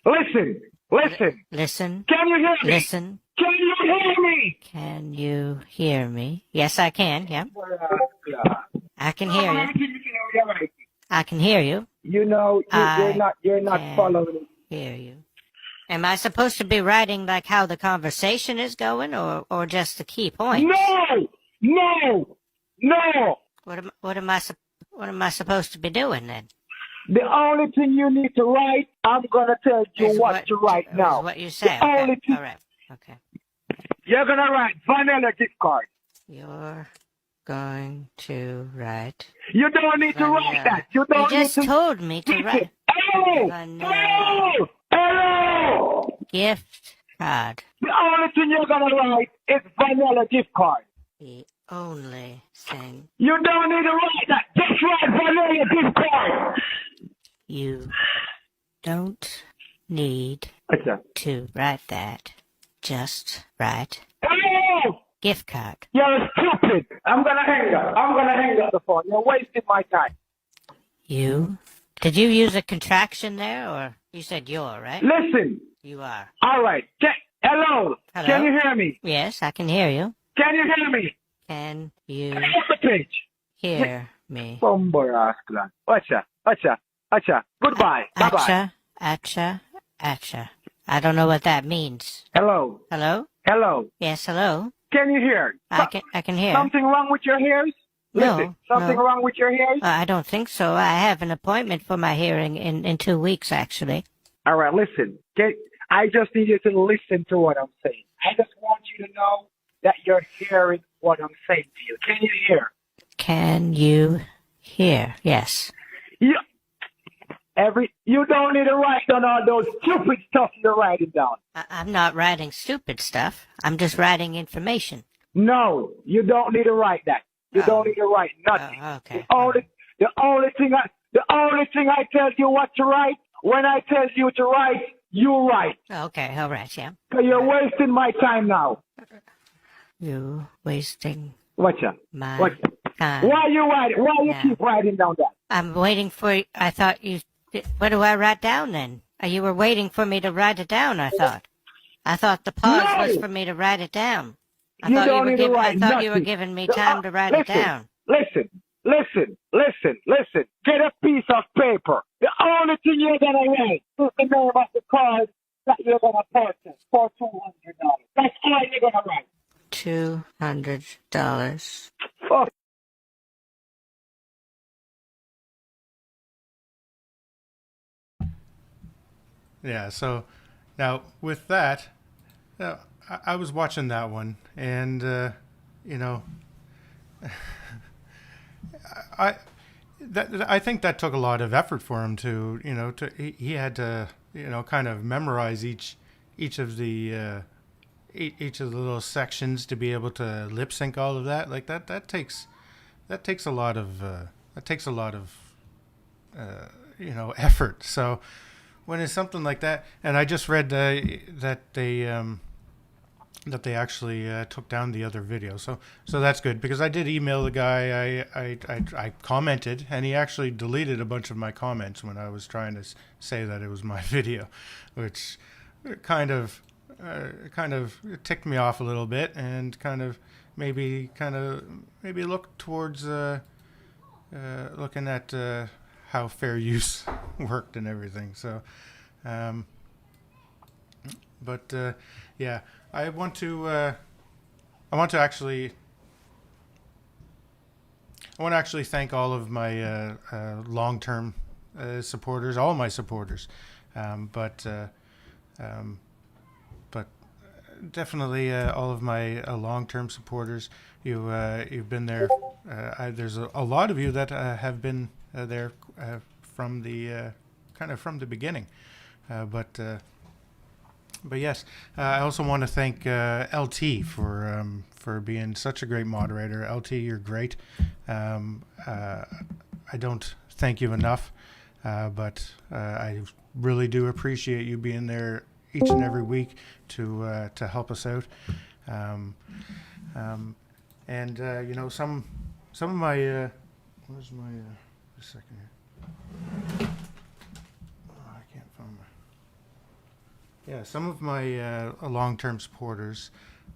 Listen. Listen. Can you hear me? Listen. Can you hear me? Can you hear me? Yes, I can. Yeah, I can hear you. I can hear you. You know, you're not can following. Hear you. Am I supposed to be writing like how the conversation is going, or just the key points? No. What am I supposed to be doing then? The only thing you need to write, I'm gonna tell you Is what to write now. Is what you say. The Okay. only thing All right. Okay. you're gonna write vanilla gift card. You're going to write. You don't need to write vanilla. that. You don't You need just to. told me to write vanilla Hello. gift card. The only thing you're gonna write is vanilla gift card. The only thing You don't need to write that. Just write vanilla gift card. you don't need What's to write that. Just write Hello. gift card. You're stupid. I'm gonna hang up the phone. You're wasting my time. Did you use a contraction there, or you said you're, right? Listen. You are. All right. Hello. Hello? Can you hear me? Yes, I can hear you. Can you hear me? Can you Hang up the page. hear me? Acha. Goodbye. Bye-bye. Acha. I don't know what that means. Hello. Hello? Yes, hello? Can you hear? I can hear. Something wrong with your ears? Listen, something no. wrong with your ears? I don't think so. I have an appointment for my hearing in 2 weeks, actually. All right, listen. I just need you to listen to what I'm saying. I just want you to know that you're hearing what I'm saying to you. Can you hear? Can you hear? Yes. You don't need to write down all those stupid stuff you're writing down. I'm not writing stupid stuff. I'm just writing information. No, you don't need to write that. You don't need to write nothing. Okay. The only thing I tell you what to write, when I tell you to write, you write. Okay, all right, yeah. So you're wasting my time now. You wasting Whatcha? my Why time. you writing? Why you keep writing down that? I'm waiting for. I thought you. What do I write down then? You were waiting for me to write it down. I thought. I thought the pause was for me to write it down. I thought you were giving me time to write it down. Listen. Get a piece of paper. The only thing you're gonna write is the name of the card that you're gonna purchase for $200. That's all you're gonna write. $200. Oh. Yeah, so now with that, I was watching that one, and I think that took a lot of effort for him to he had to kind of memorize each of the little sections to be able to lip sync all of that. Like that takes a lot of effort. So when it's something like that, and I just read that they actually took down the other video, so that's good, because I did email the guy. I commented, and he actually deleted a bunch of my comments when I was trying to say that it was my video, which kind of ticked me off a little bit, and kind of maybe look towards looking at how fair use worked and everything. So, but yeah, I want to actually thank all of my long-term supporters, all my supporters, but definitely all of my long-term supporters. You've been there. There's a lot of you that have been there from the from the beginning, but yes, I also want to thank LT for being such a great moderator. LT, you're great. I don't thank you enough, but I really do appreciate you being there each and every week to help us out. And you know, some of my where's my a second here. Oh, I can't find my. Yeah, some of my long-term supporters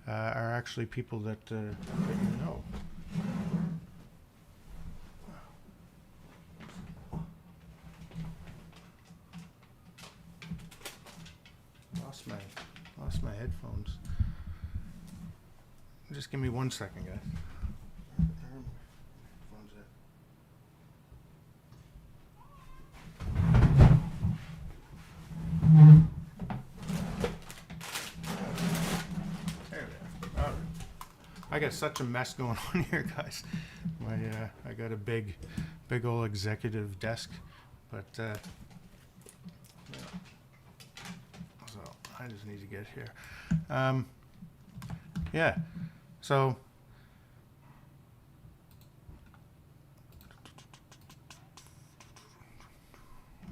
are actually people that you know. Lost my headphones. Just give me 1 second, guys. There we are. All right. I got such a mess going on here, guys. I got a big old executive desk, but yeah. So I just need to get here. Yeah. So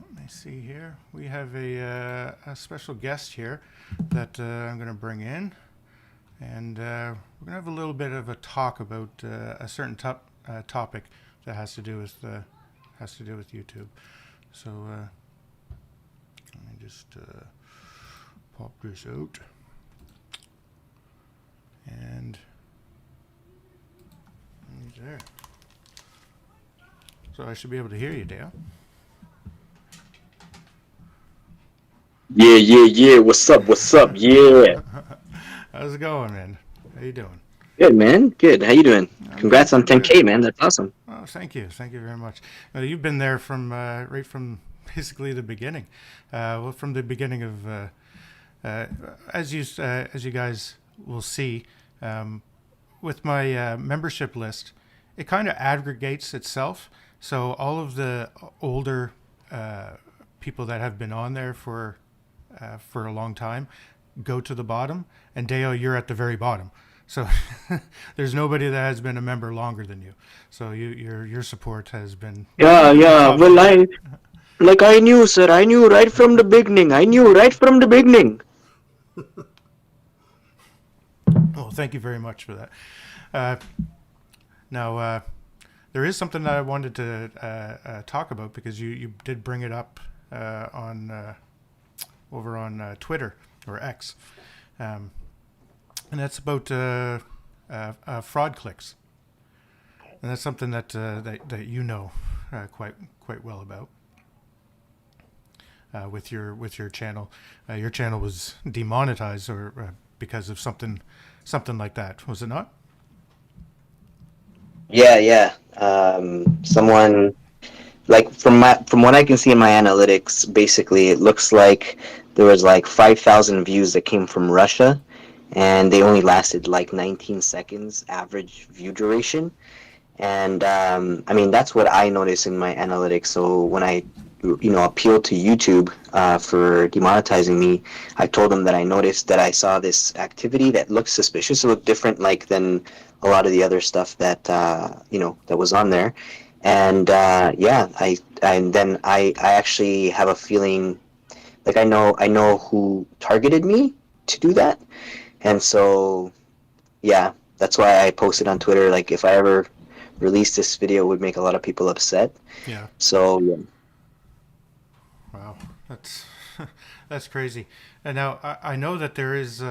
let me see here. We have a special guest here that I'm going to bring in, and we're going to have a little bit of a talk about a certain topic that has to do with YouTube. So let me just pop this out. And he's there. So I should be able to hear you, Dale. Yeah. What's up? Yeah. How's it going, man? How you doing? Good, man. Good. How you doing? Congrats on good. 10K, man. That's awesome. Oh, thank you very much. You've been there from right from basically the beginning. Well, from the beginning of as you guys will see. With my membership list, it kind of aggregates itself. So all of the older people that have been on there for a long time go to the bottom, and Dale, you're at the very bottom. So there's nobody that has been a member longer than you. So your support has been Yeah. Well, I knew, sir. I knew right from the beginning. Well, thank you very much for that. Now, there is something that I wanted to talk about because you did bring it up over on Twitter or X, and that's about fraud clicks, and that's something that you know quite well about. With your channel, your channel was demonetized or because of something like that, was it not? Yeah. Someone, like, from what I can see in my analytics, basically it looks like there was like 5,000 views that came from Russia, and they only lasted like 19 seconds average view duration. And I mean, that's what I noticed in my analytics. So when I appealed to YouTube for demonetizing me, I told them that I noticed that I saw this activity that looked suspicious. It looked different than a lot of the other stuff that that was on there. And I actually have a feeling, like, I know who targeted me to do that. And so yeah, that's why I posted on Twitter, like, if I ever release this video, it would make a lot of people upset. Yeah. So yeah. Wow, that's crazy. And now I know that there's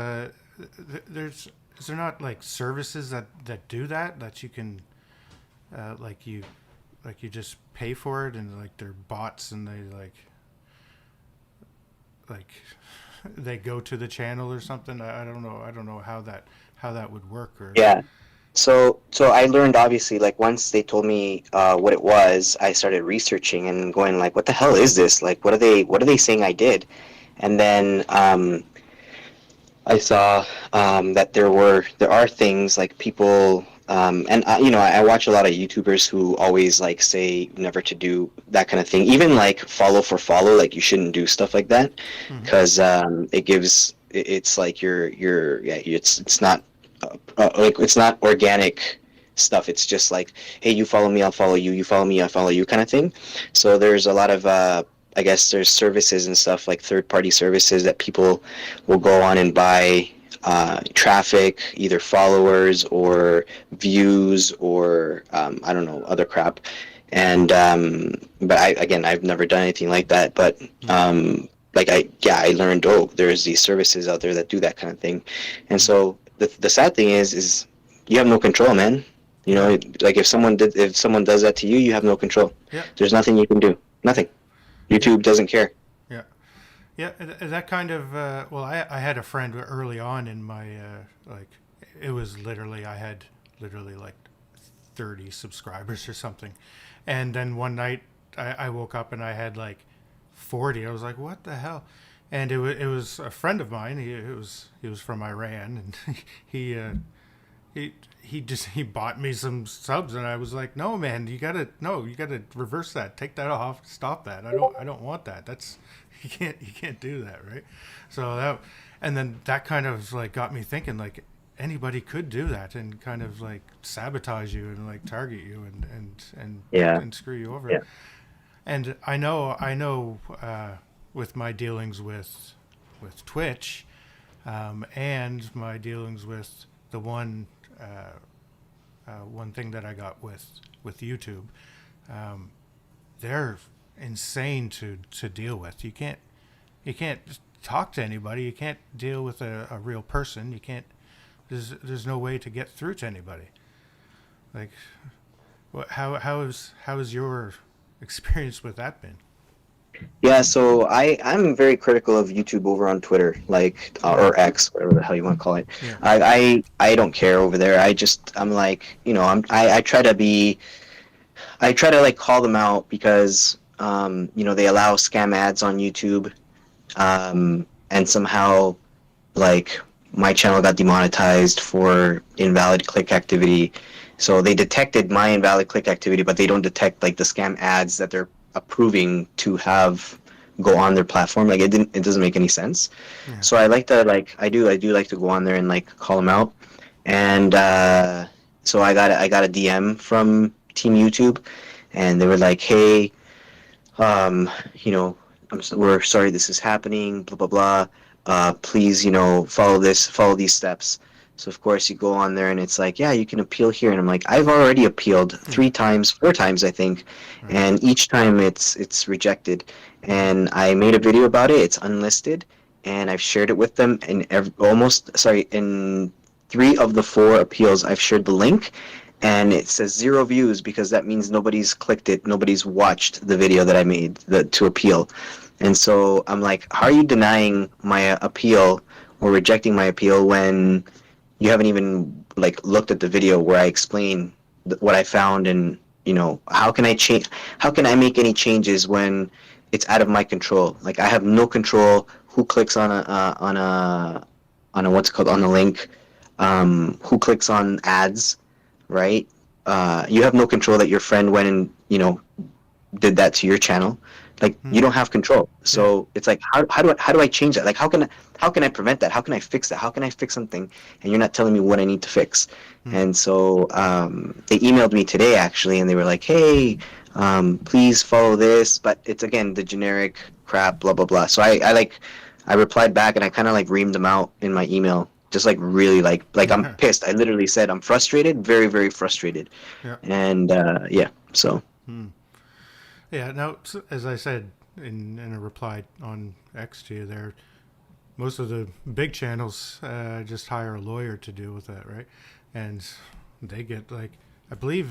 is there not like services that do that you can like you just pay for it and like they're bots and they like they go to the channel or something? I don't know. I don't know how that would work. Or Yeah. So I learned, obviously, like once they told me what it was, I started researching and going like, what the hell is this? Like, what are they saying I did? And then I saw that there are things like people, and I watch a lot of YouTubers who always like say never to do that kind of thing. Even like follow for follow, like you shouldn't do stuff like that because it's like it's not like it's not organic stuff. It's just like, hey, you follow me, I'll follow you. You follow me, I follow you, kind of thing. So there's a lot of I guess there's services and stuff like third-party services that people will go on and buy traffic, either followers or views or I don't know, other crap. And but I've never done anything like that. But I learned, oh, there's these services out there that do that kind of thing. And so the sad thing is you have no control, man. You know, like if someone does that to you, you have no control. Yeah. There's nothing you can do. Nothing. YouTube doesn't care. Yeah. Yeah, that kind of, I had a friend early on in my, it was literally, I had literally like 30 subscribers or something. And then one night I woke up and I had like 40. I was like, what the hell? And it was a friend of mine. He was from Iran, and he bought me some subs, and I was like, no, man, you gotta reverse that, take that off, stop that. I don't want that. That's you can't do that, right? So that kind of like got me thinking, like anybody could do that and kind of like sabotage you and like target you and screw you over. Yeah. And I know with my dealings with Twitch and my dealings with the one thing that I got with YouTube, they're insane to deal with. You can't talk to anybody. You can't deal with a real person. You can't. There's no way to get through to anybody. Like, how has your experience with that been? Yeah, so I'm very critical of YouTube over on Twitter, like or X, whatever the hell you want to call it. Yeah. I don't care over there. I'm like, I try to like call them out because they allow scam ads on YouTube, and somehow like my channel got demonetized for invalid click activity. So they detected my invalid click activity, but they don't detect like the scam ads that they're approving to have go on their platform. Like it doesn't make any sense. Yeah. So I like to I do like to go on there and like call them out. And so I got a DM from Team YouTube, and they were like, hey, we're sorry this is happening, blah blah blah. Please, follow these steps. So of course you go on there and it's like, yeah, you can appeal here. And I'm like, I've already appealed 4 times, I think. Right. And each time it's rejected. And I made a video about it. It's unlisted. And I've shared it with them. And in 3 of the 4 appeals, I've shared the link. And it says 0 views because that means nobody's clicked it. Nobody's watched the video that I made to appeal. And so I'm like, how are you denying my appeal or rejecting my appeal when you haven't even like looked at the video where I explain what I found? And how can I make any changes when it's out of my control? Like I have no control who clicks on a what's it called, on the link, who clicks on ads, right? You have no control that your friend went and did that to your channel. Like you don't have control. So it's like how do I change that? Like how can I prevent that? How can I fix that? How can I fix something and you're not telling me what I need to fix? And so they emailed me today actually, and they were like, hey, please follow this, but it's again the generic crap, blah blah blah. So I replied back and I kind of like reamed them out in my email, just like really like I'm pissed. I literally said I'm frustrated, very very frustrated. Yeah. And so. Yeah. Now, as I said in a reply on X to you there, most of the big channels just hire a lawyer to deal with that, right? And they get like, I believe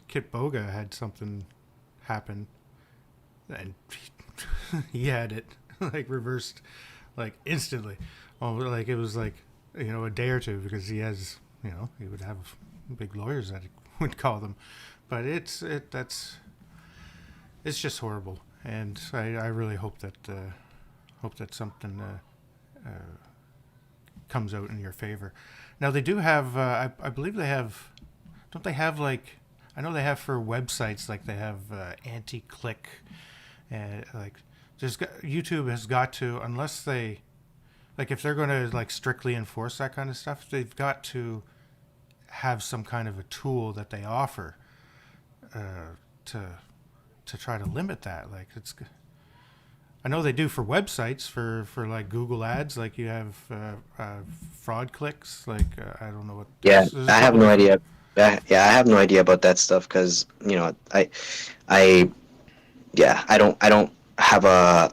Kit Boga had something happen, and he had it like reversed, like instantly. Oh, like it was like, you know, a day or two, because he has, you know, he would have big lawyers that he would call them, but it's just horrible, and I really hope that something comes out in your favor. Now they do have, I believe they have, don't they have like, I know they have for websites, like they have anti-click, and like YouTube has got to, unless they, like if they're going to like strictly enforce that kind of stuff, they've got to have some kind of a tool that they offer to try to limit that. Like it's, I know they do for websites, for like Google Ads, like you have fraud clicks. Like I don't know what. Yeah, there's a I have couple no different- idea. Yeah, I have no idea about that stuff because you know I don't have a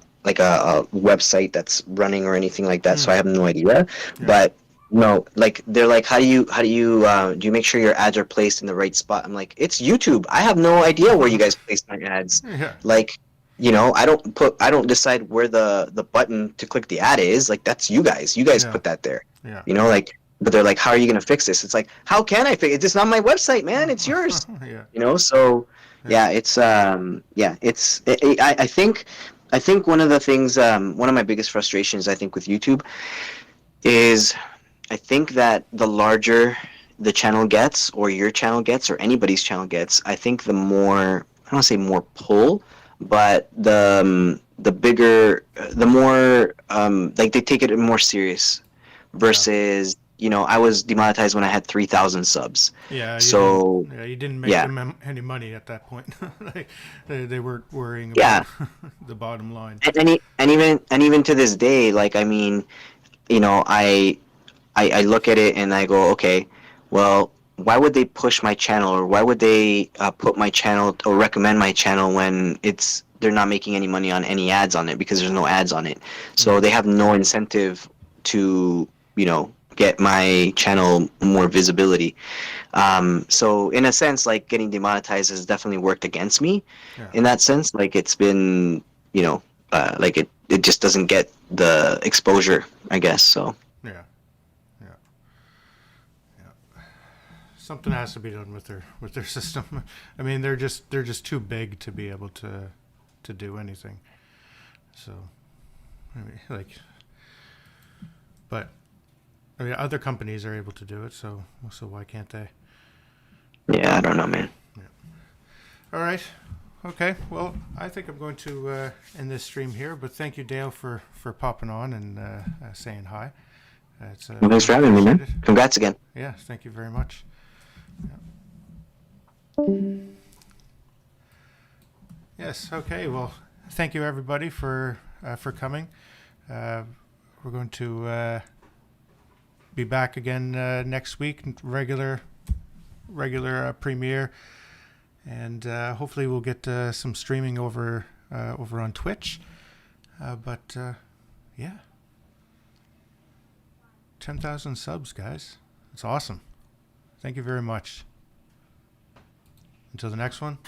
website that's running or anything like that, so I have no idea. Yeah. But no, like they're like, how do you make sure your ads are placed in the right spot? I'm like, it's YouTube. I have no idea where you guys place my ads. Yeah. Like, you know, I don't decide where the button to click the ad is. Like that's you guys. You guys Yeah. put that there. Yeah. You know, like, but they're like, how are you gonna fix this? It's like, how can I fix it? It's not my website, man. It's yours. Yeah. You know, so yeah, it's I think one of the things, one of my biggest frustrations I think with YouTube is I think that the larger the channel gets, or your channel gets, or anybody's channel gets, I think the more, I don't want to say more pull, but the bigger, the more like they take it more serious versus. You know, I was demonetized when I had 3,000 subs. Yeah. So you didn't make them any money at that point. Like, they weren't worrying about the bottom line. And even to this day, like I mean, you know, I look at it and I go, okay, well, why would they push my channel, or why would they put my channel or recommend my channel when they're not making any money on any ads on it, because there's no ads on it. So they have no incentive to, you know, get my channel more visibility. So in a sense, like getting demonetized has definitely worked against me in that sense. Like it's been, you know, like it just doesn't get the exposure, I guess. So Yeah. Something has to be done with their system. I mean, they're just too big to be able to do anything. So, I mean, like, but I mean, other companies are able to do it, so why can't they? yeah, I don't know, man. All right. Okay. Well, I think I'm going to end this stream here, but thank you, Dale, for popping on and saying hi. It's, Well, thanks for having me, man. appreciated. Congrats again. Yeah, thank you very much. Yes. Okay. Well, thank you everybody for coming. We're going to be back again next week, regular premiere, and hopefully we'll get some streaming over on Twitch. But yeah, 10,000 subs, guys. It's awesome. Thank you very much. Until the next one.